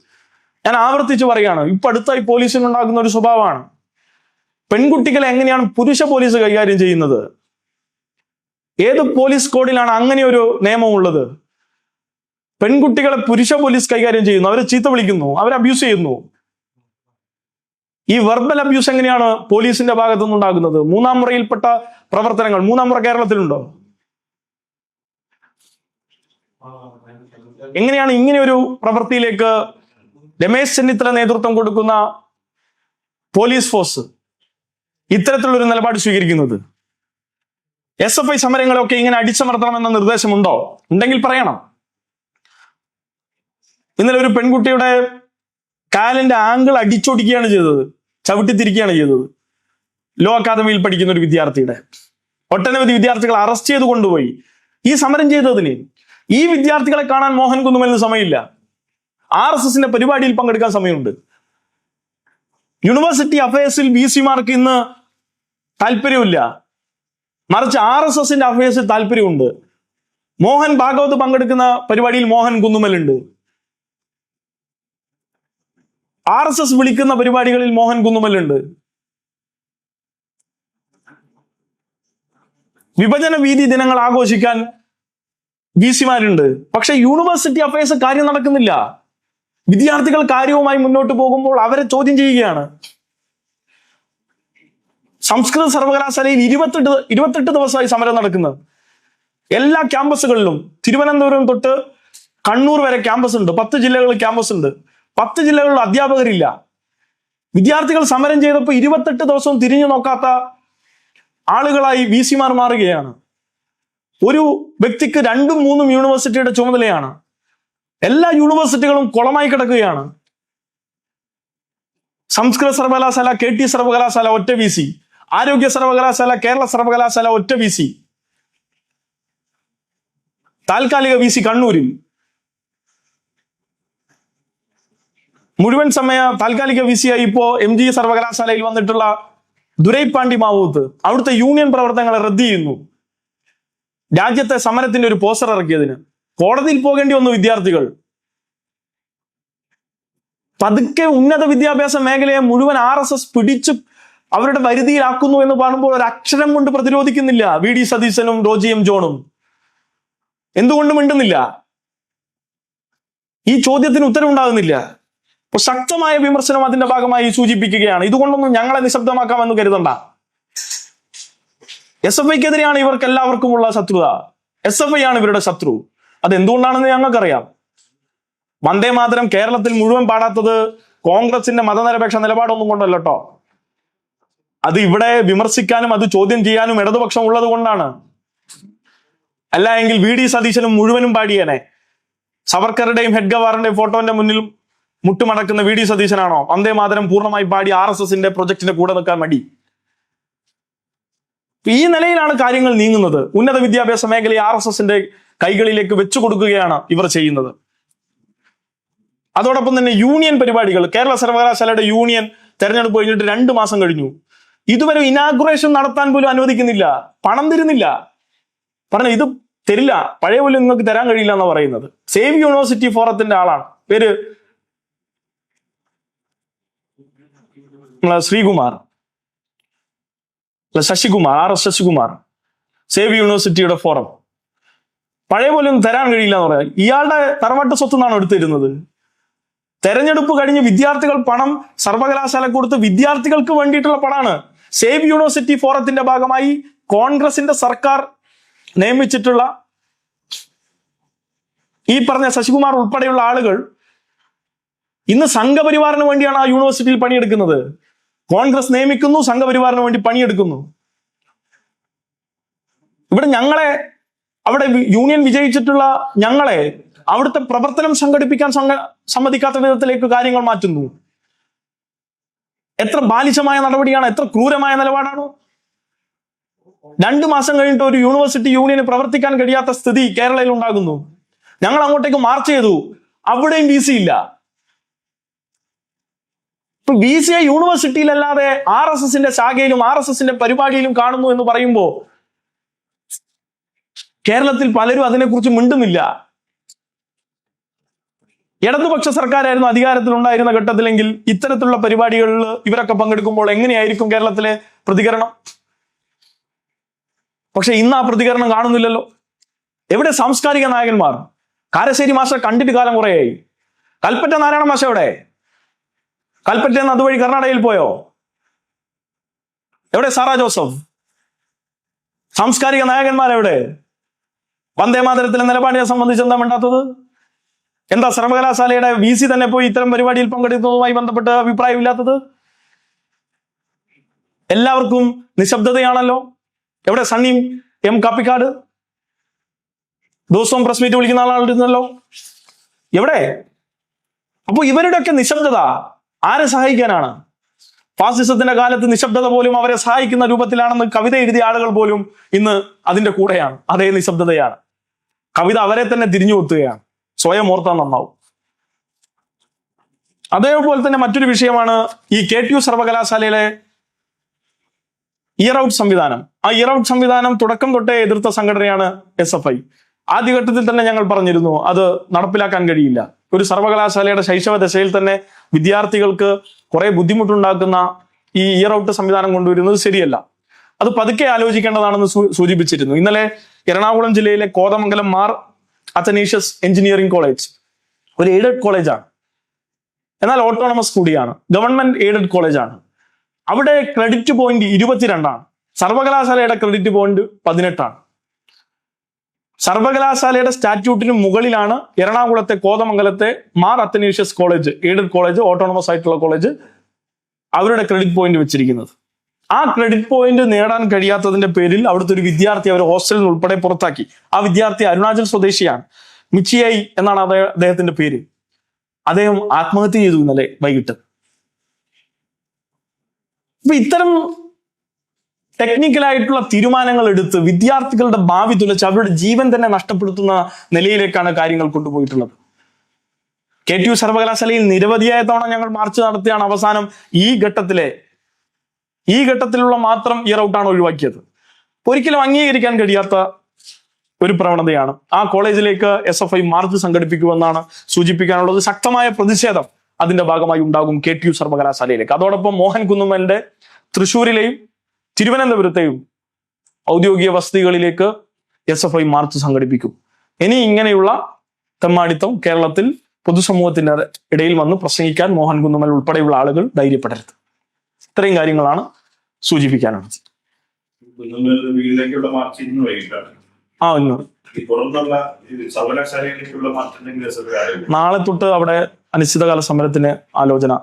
ഞാൻ ആവർത്തിച്ച് പറയുകയാണ്, ഇപ്പൊ അടുത്തായി പോലീസിനുണ്ടാകുന്ന ഒരു സ്വഭാവമാണ്. പെൺകുട്ടികളെ എങ്ങനെയാണ് പുരുഷ പോലീസ് കൈകാര്യം ചെയ്യുന്നത്? ഏത് പോലീസ് കോഡിലാണ് അങ്ങനെ ഒരു നിയമമുള്ളത്? പെൺകുട്ടികളെ പുരുഷ പോലീസ് കൈകാര്യം ചെയ്യുന്നു, അവരെ ചീത്ത വിളിക്കുന്നു, അവരെ അബ്യൂസ് ചെയ്യുന്നു. ഈ വെർബൽ അബ്യൂസ് എങ്ങനെയാണ് പോലീസിന്റെ ഭാഗത്തു നിന്നുണ്ടാകുന്നത്? 3-ാം മുറയിൽപ്പെട്ട പ്രവർത്തനങ്ങൾ. 3-ാം മുറ കേരളത്തിലുണ്ടോ? എങ്ങനെയാണ് ഇങ്ങനെ ഒരു പ്രവൃത്തിയിലേക്ക് രമേശ് ചെന്നിത്തല നേതൃത്വം കൊടുക്കുന്ന പോലീസ് ഫോഴ്സ് ഇത്തരത്തിലുള്ളൊരു നിലപാട് സ്വീകരിക്കുന്നത്? SFI സമരങ്ങളൊക്കെ ഇങ്ങനെ അടിച്ചമർത്തണമെന്ന നിർദ്ദേശമുണ്ടോ? ഉണ്ടെങ്കിൽ പറയണം. ഇന്നലെ ഒരു പെൺകുട്ടിയുടെ കാലിന്റെ ആംഗിൾ അടിച്ചൊടിക്കുകയാണ് ചെയ്തത്, ചവിട്ടിത്തിരിക്കുകയാണ് ചെയ്തത്. ലോ അക്കാദമിയിൽ പഠിക്കുന്ന ഒരു വിദ്യാർത്ഥിയുടെ. ഒട്ടനവധി വിദ്യാർത്ഥികൾ അറസ്റ്റ് ചെയ്ത് കൊണ്ടുപോയി ഈ സമരം ചെയ്തതിന്. ഈ വിദ്യാർത്ഥികളെ കാണാൻ മോഹൻ കുന്നുമലിന് സമയമില്ല. RSSന്റെ പരിപാടിയിൽ പങ്കെടുക്കാൻ സമയമുണ്ട്. യൂണിവേഴ്സിറ്റി അഫയേഴ്സിൽ VC-മാർക്ക് ഇന്ന് താല്പര്യമില്ല, മറിച്ച് RSSന്റെ അഫയേഴ്സിൽ താല്പര്യമുണ്ട്. മോഹൻ ഭാഗവത് പങ്കെടുക്കുന്ന പരിപാടിയിൽ മോഹൻ കുന്നുമലുണ്ട്. RSS വിളിക്കുന്ന പരിപാടികളിൽ മോഹൻ കുന്നുമലുണ്ട്. വിഭജന വീതി ദിനങ്ങൾ ആഘോഷിക്കാൻ VC-മാരുണ്ട്. പക്ഷെ യൂണിവേഴ്സിറ്റി അഫയേഴ്സ് കാര്യം നടക്കുന്നില്ല. വിദ്യാർത്ഥികൾ കാര്യവുമായി മുന്നോട്ട് പോകുമ്പോൾ അവരെ ചോദ്യം ചെയ്യുകയാണ്. സംസ്കൃത സർവകലാശാലയിൽ 28 ദിവസമായി സമരം നടക്കുന്നത്. എല്ലാ ക്യാമ്പസുകളിലും തിരുവനന്തപുരം തൊട്ട് കണ്ണൂർ വരെ ക്യാമ്പസ് ഉണ്ട്. 10 ജില്ലകളിൽ ക്യാമ്പസ് ഉണ്ട്. 10 ജില്ലകളിൽ അധ്യാപകരില്ല. വിദ്യാർത്ഥികൾ സമരം ചെയ്തപ്പോൾ 28 ദിവസവും തിരിഞ്ഞു നോക്കാത്ത ആളുകളായി VC-മാർ മാറുകയാണ്. ഒരു വ്യക്തിക്ക് 2-3 യൂണിവേഴ്സിറ്റിയുടെ ചുമതലയാണ്. എല്ലാ യൂണിവേഴ്സിറ്റികളും കുളമായി കിടക്കുകയാണ്. സംസ്കൃത സർവകലാശാല, KT സർവകലാശാല ഒറ്റ VC, ആരോഗ്യ സർവകലാശാല, കേരള സർവകലാശാല ഒറ്റ VC, താൽക്കാലിക VC കണ്ണൂരിൽ, മുഴുവൻ സമയ താൽക്കാലിക VC ആയി ഇപ്പോ MG സർവകലാശാലയിൽ വന്നിട്ടുള്ള ദുരൈപാണ്ടി മാവൂത്ത് അവിടുത്തെ യൂണിയൻ പ്രവർത്തനങ്ങളെ റദ്ദ് ചെയ്യുന്നു. രാജ്യത്തെ സമരത്തിന്റെ ഒരു പോസ്റ്റർ ഇറക്കിയതിന് കോടതിയിൽ പോകേണ്ടി വന്നു വിദ്യാർത്ഥികൾ. പതുക്കെ ഉന്നത വിദ്യാഭ്യാസ മേഖലയെ മുഴുവൻ RSS പിടിച്ച് അവരുടെ വരുതിയിലാക്കുന്നു എന്ന് പറയുമ്പോൾ ഒരു അക്ഷരം കൊണ്ട് പ്രതിരോധിക്കുന്നില്ല VD സതീശനും റോജി M ജോണും. എന്തുകൊണ്ട് മിണ്ടുന്നില്ല? ഈ ചോദ്യത്തിന് ഉത്തരവുണ്ടാകുന്നില്ല. അപ്പൊ ശക്തമായ വിമർശനം അതിന്റെ ഭാഗമായി സൂചിപ്പിക്കുകയാണ്. ഇതുകൊണ്ടൊന്നും ഞങ്ങളെ നിശബ്ദമാക്കാമെന്ന് കരുതണ്ട. SFIക്കെതിരെയാണ് ഇവർക്ക് എല്ലാവർക്കുമുള്ള ശത്രുത. SFI ആണ് ഇവരുടെ ശത്രു. അതെന്തുകൊണ്ടാണെന്ന് ഞങ്ങൾക്കറിയാം. വന്ദേ മാതരം കേരളത്തിൽ മുഴുവൻ പാടാത്തത് കോൺഗ്രസിന്റെ മതനിരപേക്ഷ നിലപാടൊന്നും കൊണ്ടല്ല കേട്ടോ. അത് ഇവിടെ വിമർശിക്കാനും അത് ചോദ്യം ചെയ്യാനും ഇടതുപക്ഷം ഉള്ളത് കൊണ്ടാണ്. അല്ല എങ്കിൽ VD സതീശനും മുഴുവനും പാടിയേനെ. സവർക്കറുടെയും ഹെഡ്ഗവാറിന്റെയും ഫോട്ടോന്റെ മുന്നിൽ മുട്ടുമടക്കുന്ന VD സതീശനാണോ വന്ദേ മാതരം പൂർണ്ണമായി പാടി RSSന്റെ പ്രൊജക്ടിന്റെ കൂടെ നിൽക്കാൻ മടി? ഈ നിലയിലാണ് കാര്യങ്ങൾ നീങ്ങുന്നത്. ഉന്നത വിദ്യാഭ്യാസ മേഖലയെ RSSന്റെ കൈകളിലേക്ക് വെച്ചു കൊടുക്കുകയാണ് ഇവർ ചെയ്യുന്നത്. അതോടൊപ്പം തന്നെ യൂണിയൻ പരിപാടികൾ, കേരള സർവകലാശാലയുടെ യൂണിയൻ തെരഞ്ഞെടുപ്പ് കഴിഞ്ഞിട്ട് 2 മാസം കഴിഞ്ഞു. ഇതുവരെ ഇനാഗുറേഷൻ നടത്താൻ പോലും അനുവദിക്കുന്നില്ല. പണം തരുന്നില്ല. പറഞ്ഞ ഇത് തരില്ല, പഴയ പോലും നിങ്ങൾക്ക് തരാൻ കഴിയില്ല എന്നാണ് പറയുന്നത്. സേവ് യൂണിവേഴ്സിറ്റി ഫോറത്തിന്റെ ആളാണ്, പേര് ശ്രീകുമാർ, ശശികുമാർ, RS ശശികുമാർ, സേവ് യൂണിവേഴ്സിറ്റിയുടെ ഫോറം. പഴയ പോലും തരാൻ കഴിയില്ല എന്ന് പറയാം. ഇയാളുടെ തറവാട്ട് സ്വത്ത് നിന്നാണ് എടുത്തിരുന്നത്. തെരഞ്ഞെടുപ്പ് കഴിഞ്ഞ് വിദ്യാർത്ഥികൾ പണം സർവകലാശാല കൊടുത്ത് വിദ്യാർത്ഥികൾക്ക് വേണ്ടിയിട്ടുള്ള പണമാണ്. സേവ് യൂണിവേഴ്സിറ്റി ഫോറത്തിന്റെ ഭാഗമായി കോൺഗ്രസിന്റെ സർക്കാർ നിയമിച്ചിട്ടുള്ള ഈ പറഞ്ഞ ശശികുമാർ ഉൾപ്പെടെയുള്ള ആളുകൾ ഇന്ന് സംഘപരിവാറിന് വേണ്ടിയാണ് ആ യൂണിവേഴ്സിറ്റിയിൽ പണിയെടുക്കുന്നത്. കോൺഗ്രസ് നിയമിക്കുന്നു, സംഘപരിവാറിന് വേണ്ടി പണിയെടുക്കുന്നു. ഇവിടെ ഞങ്ങളെ, അവിടെ യൂണിയൻ വിജയിച്ചിട്ടുള്ള ഞങ്ങളെ അവിടുത്തെ പ്രവർത്തനം സംഘടിപ്പിക്കാൻ സമ്മതിക്കാത്ത വിധത്തിലേക്ക് കാര്യങ്ങൾ മാറ്റുന്നു. എത്ര ബാലിശമായ നടപടിയാണ്, എത്ര ക്രൂരമായ നിലപാടാണ്. 2 മാസം കഴിഞ്ഞിട്ട് ഒരു യൂണിവേഴ്സിറ്റി യൂണിയന് പ്രവർത്തിക്കാൻ കഴിയാത്ത സ്ഥിതി കേരളയിൽ ഉണ്ടാകുന്നു. ഞങ്ങൾ അങ്ങോട്ടേക്ക് മാർച്ച് ചെയ്തു, അവിടെയും VC ഇല്ല. ഇപ്പൊ VC യൂണിവേഴ്സിറ്റിയിലല്ലാതെ RSSന്റെ ശാഖയിലും RSSന്റെ പരിപാടിയിലും കാണുന്നു എന്ന് പറയുമ്പോൾ കേരളത്തിൽ പലരും അതിനെക്കുറിച്ച് മിണ്ടുന്നില്ല. ഇടതുപക്ഷ സർക്കാരായിരുന്നു അധികാരത്തിലുണ്ടായിരുന്ന ഘട്ടത്തിലെങ്കിൽ ഇത്തരത്തിലുള്ള പരിപാടികളിൽ ഇവരൊക്കെ പങ്കെടുക്കുമ്പോൾ എങ്ങനെയായിരിക്കും കേരളത്തിലെ പ്രതികരണം? പക്ഷെ ഇന്ന് ആ പ്രതികരണം കാണുന്നില്ലല്ലോ. എവിടെ സാംസ്കാരിക നായകന്മാർ? കാരശ്ശേരി മാസ്റ്റർ കണ്ടിട്ട് കാലം കുറയായി. കൽപ്പറ്റ നാരായണ മാഷ എവിടെ? കൽപ്പറ്റയിൽ നിന്ന് അതുവഴി കർണാടകയിൽ പോയോ? എവിടെ സാറാ ജോസഫ്? സാംസ്കാരിക നായകന്മാരെവിടെ? വന്ദേ മാതരത്തിലെ നിലപാടിനെ സംബന്ധിച്ച് എന്താ വേണ്ടാത്തത്? എന്താ സർവകലാശാലയുടെ VC തന്നെ പോയി ഇത്തരം പരിപാടിയിൽ പങ്കെടുക്കുന്നതുമായി ബന്ധപ്പെട്ട് അഭിപ്രായമില്ലാത്തത്? എല്ലാവർക്കും നിശബ്ദതയാണല്ലോ. എവിടെ സണ്ണി M കാപ്പിക്കാട്? ദിവസവും പ്രസ് മീറ്റ് വിളിക്കുന്ന ആളായിരുന്നല്ലോ. എവിടെ? അപ്പൊ ഇവരുടെയൊക്കെ നിശബ്ദത ആരെ സഹായിക്കാനാണ്? ഫാസിസത്തിന്റെ കാലത്ത് നിശബ്ദത പോലും അവരെ സഹായിക്കുന്ന രൂപത്തിലാണെന്ന് കവിത എഴുതിയ ആളുകൾ പോലും ഇന്ന് അതിന്റെ കൂടെയാണ്. അതേ നിശബ്ദതയാണ്. കവിത അവരെ തന്നെ തിരിഞ്ഞു കൊത്തുകയാണ്. സ്വയം ഓർത്താൻ നന്നാവും. അതേപോലെ തന്നെ മറ്റൊരു വിഷയമാണ് ഈ KTU സർവകലാശാലയിലെ ഇയർ ഔട്ട് സംവിധാനം. ആ ഇയർ ഔട്ട് സംവിധാനം തുടക്കം തൊട്ടേ എതിർത്ത സംഘടനയാണ് SFI. ആദ്യഘട്ടത്തിൽ തന്നെ ഞങ്ങൾ പറഞ്ഞിരുന്നു അത് നടപ്പിലാക്കാൻ കഴിയില്ല. ഒരു സർവകലാശാലയുടെ ശൈശവ ദശയിൽ തന്നെ വിദ്യാർത്ഥികൾക്ക് കുറെ ബുദ്ധിമുട്ടുണ്ടാക്കുന്ന ഈ ഇയർ ഔട്ട് സംവിധാനം കൊണ്ടുവരുന്നത് ശരിയല്ല. അത് പതുക്കെ ആലോചിക്കേണ്ടതാണെന്ന് സൂചിപ്പിച്ചിരുന്നു. ഇന്നലെ എറണാകുളം ജില്ലയിലെ കോതമംഗലം മാർ അത്തനീഷ്യസ് എഞ്ചിനീയറിംഗ് കോളേജ് ഒരു എയ്ഡഡ് കോളേജാണ്, എന്നാൽ ഓട്ടോണമസ് കൂടിയാണ്, ഗവൺമെന്റ് എയ്ഡഡ് കോളേജാണ്. അവിടെ ക്രെഡിറ്റ് പോയിന്റ് 22 സർവകലാശാലയുടെ ക്രെഡിറ്റ് പോയിന്റ് 18. സർവകലാശാലയുടെ സ്റ്റാറ്റ്യൂട്ടിന് മുകളിലാണ് എറണാകുളത്തെ കോതമംഗലത്തെ Mar Athanasius college, aided college, autonomous ആയിട്ടുള്ള കോളേജ്, അവരുടെ ക്രെഡിറ്റ് പോയിന്റ് വെച്ചിരിക്കുന്നത്. ആ ക്രെഡിറ്റ് പോയിന്റ് നേടാൻ കഴിയാത്തതിന്റെ പേരിൽ അവിടുത്തെ ഒരു വിദ്യാർത്ഥി അവർ ഹോസ്റ്റലിൽ നിന്ന് ഉൾപ്പെടെ പുറത്താക്കി. ആ വിദ്യാർത്ഥി അരുണാചൽ സ്വദേശിയാണ്, മിച്ചിയായി എന്നാണ് അദ്ദേഹത്തിന്റെ പേര്. അദ്ദേഹം ആത്മഹത്യ ചെയ്തു ഇന്നലെ വൈകിട്ട്. അപ്പൊ ഇത്തരം ടെക്നിക്കലായിട്ടുള്ള തീരുമാനങ്ങൾ എടുത്ത് വിദ്യാർത്ഥികളുടെ ഭാവി തുലച്ച് അവരുടെ ജീവൻ തന്നെ നഷ്ടപ്പെടുത്തുന്ന നിലയിലേക്കാണ് കാര്യങ്ങൾ കൊണ്ടുപോയിട്ടുള്ളത്. KTU സർവകലാശാലയിൽ നിരവധിയായ തവണ ഞങ്ങൾ മാർച്ച് നടത്തിയാണ് അവസാനം ഈ ഘട്ടത്തിലുള്ള മാത്രം ഇയർ ഔട്ടാണ് ഒഴിവാക്കിയത്. ഒരിക്കലും അംഗീകരിക്കാൻ കഴിയാത്ത ഒരു പ്രവണതയാണ്. ആ കോളേജിലേക്ക് SFI മാർച്ച് സംഘടിപ്പിക്കുമെന്നാണ് സൂചിപ്പിക്കാനുള്ളത്. ശക്തമായ പ്രതിഷേധം അതിന്റെ ഭാഗമായി ഉണ്ടാകും KTU സർവകലാശാലയിലേക്ക്. അതോടൊപ്പം മോഹൻ കുന്നുമ്മലിന്റെ തൃശ്ശൂരിലെയും തിരുവനന്തപുരത്തെയും ഔദ്യോഗിക വസതികളിലേക്ക് SFI മാർച്ച് സംഘടിപ്പിക്കും. ഇനി ഇങ്ങനെയുള്ള തെമ്മാടിത്തം കേരളത്തിൽ പൊതുസമൂഹത്തിന്റെ ഇടയിൽ വന്ന് പ്രസംഗിക്കാൻ മോഹൻ കുന്നുമൽ ഉൾപ്പെടെയുള്ള ആളുകൾ ധൈര്യപ്പെടരുത്. ഇത്രയും കാര്യങ്ങളാണ് സൂചിപ്പിക്കാനുള്ളത്. ഇന്ന് നാളെ തൊട്ട് അവിടെ അനിശ്ചിതകാല സമരത്തിന് ആലോചന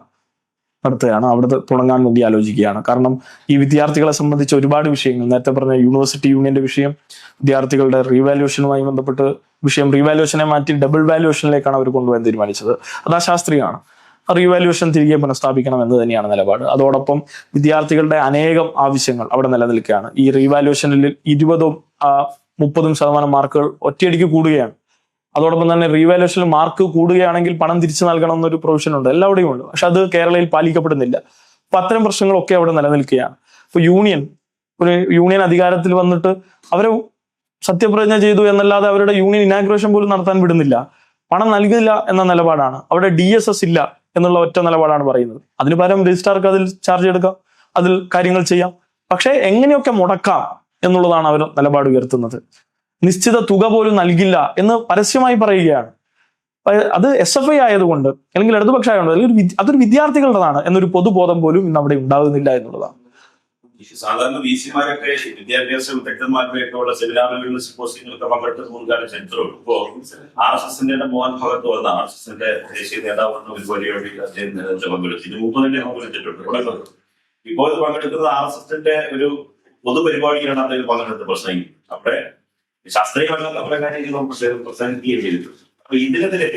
നടത്തുകയാണ്. അവിടെ തുടങ്ങാൻ വേണ്ടി ആലോചിക്കുകയാണ്. കാരണം ഈ വിദ്യാർത്ഥികളെ സംബന്ധിച്ച് ഒരുപാട് വിഷയങ്ങൾ, നേരത്തെ പറഞ്ഞ യൂണിവേഴ്സിറ്റി യൂണിയന്റെ വിഷയം, വിദ്യാർത്ഥികളുടെ റീവാലുവേഷനുമായി ബന്ധപ്പെട്ട് വിഷയം, റീവാലുവേഷനെ മാറ്റി ഡബിൾ വാലുവേഷനിലേക്കാണ് അവർ കൊണ്ടുപോകാൻ തീരുമാനിച്ചത്. അത് അശാസ്ത്രീയമാണ്. റീവാലുവേഷൻ തിരികെ പുനഃസ്ഥാപിക്കണം എന്ന് തന്നെയാണ് നിലപാട്. അതോടൊപ്പം വിദ്യാർത്ഥികളുടെ അനേകം ആവശ്യങ്ങൾ അവിടെ നിലനിൽക്കുകയാണ്. ഈ റീവാലുവേഷനിൽ 20-30% മാർക്കുകൾ ഒറ്റയടിക്ക് കൂടുകയാണ്. അതോടൊപ്പം തന്നെ റീവാലുവേഷനിൽ മാർക്ക് കൂടുകയാണെങ്കിൽ പണം തിരിച്ചു നൽകണം എന്നൊരു പ്രൊവിഷൻ ഉണ്ട്, എല്ലാവിടെയും ഉണ്ട്. പക്ഷെ അത് കേരളയിൽ പാലിക്കപ്പെടുന്നില്ല. അപ്പൊ അത്തരം പ്രശ്നങ്ങളൊക്കെ അവിടെ നിലനിൽക്കുകയാണ്. ഇപ്പൊ ഒരു യൂണിയൻ അധികാരത്തിൽ വന്നിട്ട് അവരെ സത്യപ്രതിജ്ഞ ചെയ്തു എന്നല്ലാതെ അവരുടെ യൂണിയൻ ഇനാഗ്രേഷൻ പോലും നടത്താൻ വിടുന്നില്ല. പണം നൽകില്ല എന്ന നിലപാടാണ്. അവിടെ DSS ഇല്ല എന്നുള്ള ഒറ്റ നിലപാടാണ് പറയുന്നത്. അതിന് പകരം രജിസ്ട്രാർക്ക് അതിൽ ചാർജ് എടുക്കാം, അതിൽ കാര്യങ്ങൾ ചെയ്യാം. പക്ഷെ എങ്ങനെയൊക്കെ മുടക്കാം എന്നുള്ളതാണ് അവർ നിലപാട് ഉയർത്തുന്നത്. നിശ്ചിത തുക പോലും നൽകില്ല എന്ന് പരസ്യമായി പറയുകയാണ്. അത് SFI ആയതുകൊണ്ട് അല്ലെങ്കിൽ ഇടതുപക്ഷ ആയതുകൊണ്ട് അല്ലെങ്കിൽ അതൊരു വിദ്യാർത്ഥികളുടേതാണ് എന്നൊരു പൊതുബോധം പോലും ഇന്ന് അവിടെ ഉണ്ടാകുന്നില്ല എന്നുള്ളതാണ്. സാധാരണ VC-മാരൊക്കെ വിദ്യാഭ്യാസ വിദഗ്ധന്മാരുടെയൊക്കെ ഉള്ള സെമിനാറുകളിലും സിമ്പോസിയങ്ങളിലൊക്കെ പങ്കെടുത്ത് മുൻകാല ചരിത്രമുള്ളൂ. ഇപ്പോ RSSന്റെ മോഹൻ ഭഗത്ത് വന്ന RSSന്റെ ദേശീയ നേതാവ് വന്ന ഒരു പരിപാടി അദ്ദേഹം പങ്കെടുത്തു. ഇത് 30 പങ്കെടുത്തിട്ടുണ്ട്. ഇപ്പോൾ പങ്കെടുക്കുന്നത് RSSന്റെ ഒരു പൊതുപരിപാടിയിലാണ് അദ്ദേഹം പങ്കെടുത്ത് പ്രസംഗിക്കുന്നത്. അവിടെ ശാസ്ത്രീയമല്ലാത്ത പല കാര്യങ്ങളും പ്രസംഗിക്കുകയും ചെയ്തിട്ടുണ്ട്. അപ്പൊ ഇതിനെതിരെ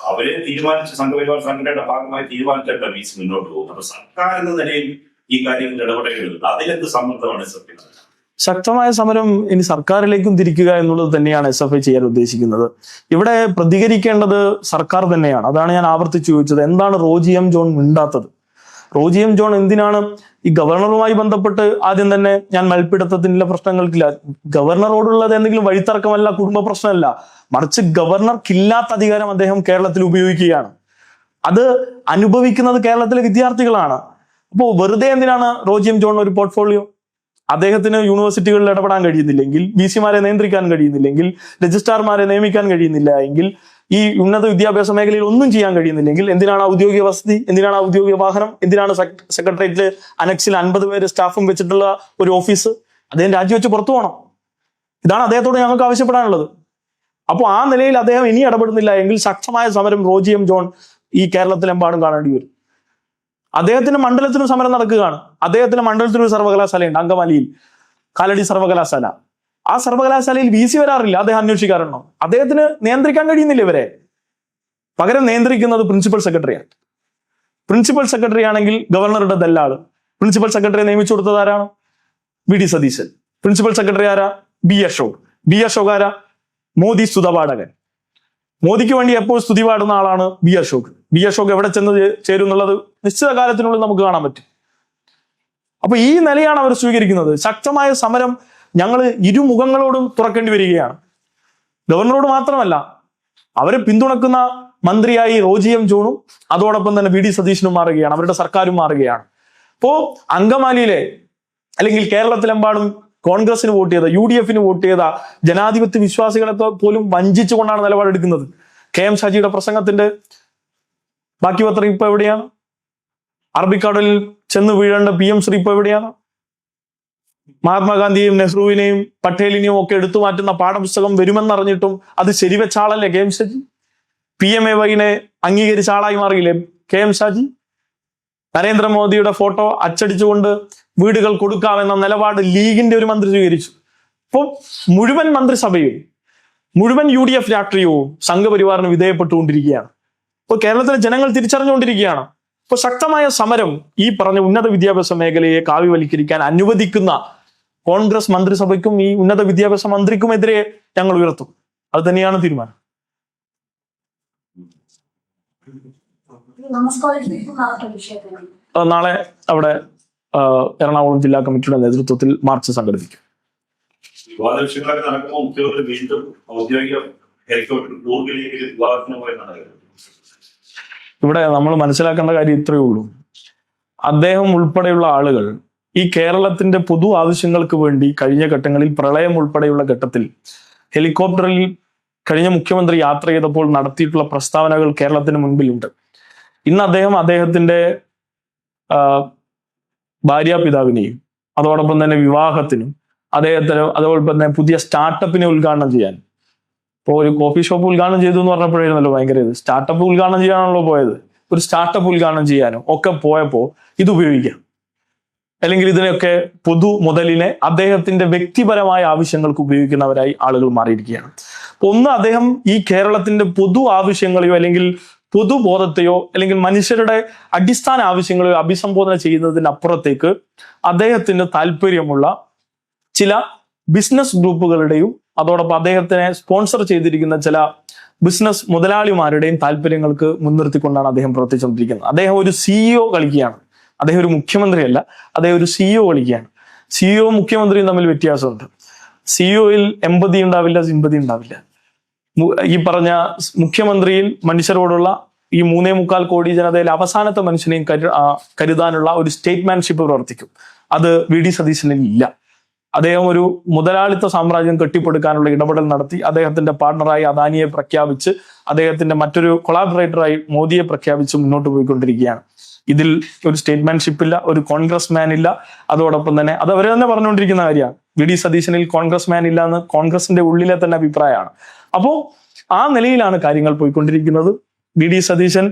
അവര് തീരുമാനിച്ച സംഘപരിവാർ സംഘടനയുടെ ഭാഗമായി തീരുമാനിച്ചിട്ട് VC മുന്നോട്ട് പോകും. അപ്പൊ സർക്കാർ എന്ന നിലയിൽ ഈ കാര്യങ്ങളിൽ ഇടപെടേണ്ടതുണ്ട്. അതിലെന്ത് സമ്മർദ്ദമാണ് SFI? ശക്തമായ സമരം ഇനി സർക്കാരിലേക്കും തിരിക്കുക എന്നുള്ളത് തന്നെയാണ് SFI ചെയ്യാൻ ഉദ്ദേശിക്കുന്നത്. ഇവിടെ പ്രതികരിക്കേണ്ടത് സർക്കാർ തന്നെയാണ്. അതാണ് ഞാൻ ആവർത്തിച്ച് ചോദിച്ചത്, എന്താണ് റോജി എം ജോൺ മിണ്ടാത്തത്? റോജി എം ജോൺ എന്തിനാണ് ഈ ഗവർണറുമായി ബന്ധപ്പെട്ട് ആദ്യം തന്നെ ഞാൻ മൽപ്പിടുത്തത്തിനുള്ള പ്രശ്നങ്ങൾക്കില്ല, ഗവർണറോടുള്ളത് എന്തെങ്കിലും വഴിത്തർക്കമല്ല, കുടുംബ പ്രശ്നമല്ല, മറിച്ച് ഗവർണർക്കില്ലാത്ത അധികാരം അദ്ദേഹം കേരളത്തിൽ ഉപയോഗിക്കുകയാണ്. അത് അനുഭവിക്കുന്നത് കേരളത്തിലെ വിദ്യാർത്ഥികളാണ്. അപ്പോൾ വെറുതെ എന്തിനാണ് റോജി എം ജോൺ ഒരു പോർട്ട്ഫോളിയോ? അദ്ദേഹത്തിന് യൂണിവേഴ്സിറ്റികളിൽ ഇടപെടാൻ കഴിയുന്നില്ലെങ്കിൽ, VC-മാരെ നിയന്ത്രിക്കാൻ കഴിയുന്നില്ലെങ്കിൽ, രജിസ്ട്രാർമാരെ നിയമിക്കാൻ കഴിയുന്നില്ല എങ്കിൽ, ഈ ഉന്നത വിദ്യാഭ്യാസ മേഖലയിൽ ഒന്നും ചെയ്യാൻ കഴിയുന്നില്ലെങ്കിൽ എന്തിനാണ് ഔദ്യോഗിക വസതി, എന്തിനാണ് ഔദ്യോഗിക വാഹനം, എന്തിനാണ് സെക്രട്ടേറിയറ്റിൽ അനക്സിൽ 50 പേര് സ്റ്റാഫും വെച്ചിട്ടുള്ള ഒരു ഓഫീസ്? അദ്ദേഹം രാജിവെച്ച് പുറത്തു പോകണം. ഇതാണ് അദ്ദേഹത്തോട് ഞങ്ങൾക്ക് ആവശ്യപ്പെടാനുള്ളത്. അപ്പോൾ ആ നിലയിൽ അദ്ദേഹം ഇനി ഇടപെടുന്നില്ല എങ്കിൽ ശക്തമായ സമരം റോജി എം ജോൺ ഈ കേരളത്തിലെമ്പാടും കാണേണ്ടി വരും. അദ്ദേഹത്തിന്റെ മണ്ഡലത്തിനും സമരം നടക്കുകയാണ്. അദ്ദേഹത്തിന്റെ മണ്ഡലത്തിൽ ഒരു സർവകലാശാലയുണ്ട്, അങ്കമാലിയിൽ കാലടി സർവകലാശാല. ആ സർവകലാശാലയിൽ VC വരാറില്ല, അദ്ദേഹം അന്വേഷിക്കാറുണ്ടോ? അദ്ദേഹത്തിന് നിയന്ത്രിക്കാൻ കഴിയുന്നില്ല ഇവരെ. പകരം നിയന്ത്രിക്കുന്നത് പ്രിൻസിപ്പൽ സെക്രട്ടറിയാണ്. പ്രിൻസിപ്പൽ സെക്രട്ടറി ആണെങ്കിൽ ഗവർണറുടെ ദല്ലാള്. പ്രിൻസിപ്പൽ സെക്രട്ടറിയെ നിയമിച്ചു കൊടുത്തത് ആരാണ്? VD സതീശൻ. പ്രിൻസിപ്പൽ സെക്രട്ടറി ആരാ? B അശോക് ആരാ? മോദി സ്തുതപാഠകൻ. മോദിക്ക് വേണ്ടി എപ്പോൾ സ്തുതി പാടുന്ന ആളാണ് B അശോക് എവിടെ ചെന്ന് ചേരും എന്നുള്ളത് നിശ്ചിത കാലത്തിനുള്ളിൽ നമുക്ക് കാണാൻ പറ്റും. അപ്പൊ ഈ നിലയാണ് അവർ സ്വീകരിക്കുന്നത്. ശക്തമായ സമരം ഞങ്ങൾ ഇരുമുഖങ്ങളോടും തുറക്കേണ്ടി വരികയാണ്. ഗവർണറോട് മാത്രമല്ല, അവരെ പിന്തുണക്കുന്ന മന്ത്രിയായി റോജി എം ജോണും അതോടൊപ്പം തന്നെ VD സതീശനും മാറുകയാണ്, അവരുടെ സർക്കാരും മാറുകയാണ്. അപ്പോ അങ്കമാലിയിലെ അല്ലെങ്കിൽ കേരളത്തിലെമ്പാടും കോൺഗ്രസിന് വോട്ട് ചെയ്ത, UDF-ന് വോട്ട് ചെയ്ത ജനാധിപത്യ വിശ്വാസികളെ പോലും വഞ്ചിച്ചുകൊണ്ടാണ് നിലപാടെടുക്കുന്നത്. KM ഷാജിയുടെ പ്രസംഗത്തിന്റെ ബാക്കി പത്രം ഇപ്പൊ എവിടെയാണ്? അറബിക്കടലിൽ ചെന്ന് വീഴേണ്ട PM ശ്രീ ഇപ്പൊ എവിടെയാണ്? മഹാത്മാഗാന്ധിയെയും നെഹ്റുവിനെയും പട്ടേലിനെയും ഒക്കെ എടുത്തു മാറ്റുന്ന പാഠപുസ്തകം വരുമെന്നറിഞ്ഞിട്ടും അത് ശരിവെച്ച ആളല്ലേ KM ഷാജി? PMAY-നെ അംഗീകരിച്ച ആളായി മാറിയില്ലേ KM ഷാജി? നരേന്ദ്രമോദിയുടെ ഫോട്ടോ അച്ചടിച്ചുകൊണ്ട് വീടുകൾ കൊടുക്കാമെന്ന നിലപാട് ലീഗിന്റെ ഒരു മന്ത്രി സ്വീകരിച്ചു. അപ്പോൾ മുഴുവൻ മന്ത്രിസഭയും മുഴുവൻ UDF രാഷ്ട്രീയവും സംഘപരിവാറിന് വിധേയപ്പെട്ടുകൊണ്ടിരിക്കുകയാണ്. ഇപ്പോൾ കേരളത്തിലെ ജനങ്ങൾ തിരിച്ചറിഞ്ഞുകൊണ്ടിരിക്കുകയാണ്. ഇപ്പോൾ ശക്തമായ സമരം ഈ പറഞ്ഞ ഉന്നത വിദ്യാഭ്യാസ മേഖലയെ കാവ്യവൽക്കരിക്കാൻ അനുവദിക്കുന്ന കോൺഗ്രസ് മന്ത്രിസഭയ്ക്കും ഈ ഉന്നത വിദ്യാഭ്യാസ മന്ത്രിക്കുമെതിരെ ഞങ്ങൾ ഉയർത്തും. അത് തന്നെയാണ് തീരുമാനം. നാളെ അവിടെ എറണാകുളം ജില്ലാ കമ്മിറ്റിയുടെ നേതൃത്വത്തിൽ മാർച്ച് സംഘടിപ്പിക്കും. ഇവിടെ നമ്മൾ മനസ്സിലാക്കേണ്ട കാര്യം ഇത്രയേ ഉള്ളൂ. അദ്ദേഹം ഉൾപ്പെടെയുള്ള ആളുകൾ ഈ കേരളത്തിന്റെ പൊതു ആവശ്യങ്ങൾക്ക് വേണ്ടി കഴിഞ്ഞ ഘട്ടങ്ങളിൽ പ്രളയം ഉൾപ്പെടെയുള്ള ഘട്ടത്തിൽ ഹെലികോപ്റ്ററിൽ കഴിഞ്ഞ മുഖ്യമന്ത്രി യാത്ര ചെയ്തപ്പോൾ നടത്തിയിട്ടുള്ള പ്രസ്താവനകൾ കേരളത്തിന് മുൻപിലുണ്ട്. ഇന്ന് അദ്ദേഹം അദ്ദേഹത്തിന്റെ ഭാര്യാപിതാവിനെയും അതോടൊപ്പം തന്നെ വിവാഹത്തിനും അതോടൊപ്പം തന്നെ പുതിയ സ്റ്റാർട്ടപ്പിനെ ഉദ്ഘാടനം ചെയ്യാൻ, ഇപ്പോൾ ഒരു കോഫി ഷോപ്പ് ഉദ്ഘാടനം ചെയ്തു എന്ന് പറഞ്ഞപ്പോഴായിരുന്നല്ലോ ഭയങ്കര സ്റ്റാർട്ടപ്പ് ഉദ്ഘാടനം ചെയ്യാനാണല്ലോ പോയത്. ഒരു സ്റ്റാർട്ടപ്പ് ഉദ്ഘാടനം ചെയ്യാനും ഒക്കെ പോയപ്പോൾ ഇത് ഉപയോഗിക്കാം, അല്ലെങ്കിൽ ഇതിനെയൊക്കെ പൊതു മുതലിനെ അദ്ദേഹത്തിന്റെ വ്യക്തിപരമായ ആവശ്യങ്ങൾക്ക് ഉപയോഗിക്കുന്നവരായി ആളുകൾ മാറിയിരിക്കുകയാണ്. ഒന്ന്, അദ്ദേഹം ഈ കേരളത്തിന്റെ പൊതു ആവശ്യങ്ങളെയോ അല്ലെങ്കിൽ പൊതുബോധത്തെയോ അല്ലെങ്കിൽ മനുഷ്യരുടെ അടിസ്ഥാന ആവശ്യങ്ങളെയോ അഭിസംബോധന ചെയ്യുന്നതിന് അപ്പുറത്തേക്ക് അദ്ദേഹത്തിന് താല്പര്യമുള്ള ചില ബിസിനസ് ഗ്രൂപ്പുകളുടെയും അതോടൊപ്പം അദ്ദേഹത്തിനെ സ്പോൺസർ ചെയ്തിരിക്കുന്ന ചില ബിസിനസ് മുതലാളിമാരുടെയും താല്പര്യങ്ങൾക്ക് മുൻനിർത്തിക്കൊണ്ടാണ് അദ്ദേഹം പ്രവർത്തിച്ചുകൊണ്ടിരിക്കുന്നത്. അദ്ദേഹം ഒരു CEO കളിക്കുകയാണ്. അദ്ദേഹം ഒരു മുഖ്യമന്ത്രിയല്ല, അദ്ദേഹം ഒരു CEO കളിക്കുകയാണ്. CEO മുഖ്യമന്ത്രിയും തമ്മിൽ വ്യത്യാസമുണ്ട്. CEOയിൽ എമ്പതി ഉണ്ടാവില്ല, സിമ്പതി ഉണ്ടാവില്ല. ഈ പറഞ്ഞ മുഖ്യമന്ത്രിയിൽ മനുഷ്യരോടുള്ള ഈ 3.25 കോടി ജനതയിൽ അവസാനത്തെ മനുഷ്യനെയും കരുതാനുള്ള ഒരു സ്റ്റേറ്റ്മാൻഷിപ്പ് പ്രവർത്തിക്കും. അത് VD സതീശനിൽ ഇല്ല. അദ്ദേഹം ഒരു മുതലാളിത്ത സാമ്രാജ്യം കെട്ടിപ്പടുക്കാനുള്ള ഇടപെടൽ നടത്തി അദ്ദേഹത്തിന്റെ പാർട്ണറായി അദാനിയെ പ്രഖ്യാപിച്ച് അദ്ദേഹത്തിന്റെ മറ്റൊരു കൊളാബറേറ്ററായി മോദിയെ പ്രഖ്യാപിച്ച് മുന്നോട്ട് പോയിക്കൊണ്ടിരിക്കുകയാണ്. ഇതിൽ ഒരു സ്റ്റേറ്റ്മാൻഷിപ്പ് ഇല്ല, ഒരു കോൺഗ്രസ് മാൻ ഇല്ല. അതോടൊപ്പം തന്നെ അത് അവരെ തന്നെ പറഞ്ഞുകൊണ്ടിരിക്കുന്ന കാര്യമാണ്. VD സതീശനിൽ കോൺഗ്രസ് മാൻ ഇല്ല എന്ന് കോൺഗ്രസിന്റെ ഉള്ളിലെ തന്നെ അഭിപ്രായമാണ്. അപ്പോ ആ നിലയിലാണ് കാര്യങ്ങൾ പോയിക്കൊണ്ടിരിക്കുന്നത്. VD സതീശൻ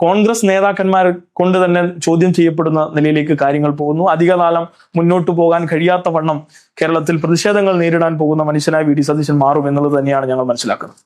കോൺഗ്രസ് നേതാക്കന്മാരെ കൊണ്ട് തന്നെ ചോദ്യം ചെയ്യപ്പെടുന്ന നിലയിലേക്ക് കാര്യങ്ങൾ പോകുന്നു. അധികകാലം മുന്നോട്ട് പോകാൻ കഴിയാത്ത വണ്ണം കേരളത്തിൽ പ്രതിഷേധങ്ങൾ നേരിടാൻ പോകുന്ന മനുഷ്യനായി VD സതീശൻ മാറും എന്നുള്ളത് തന്നെയാണ് ഞങ്ങൾ മനസ്സിലാക്കുന്നത്.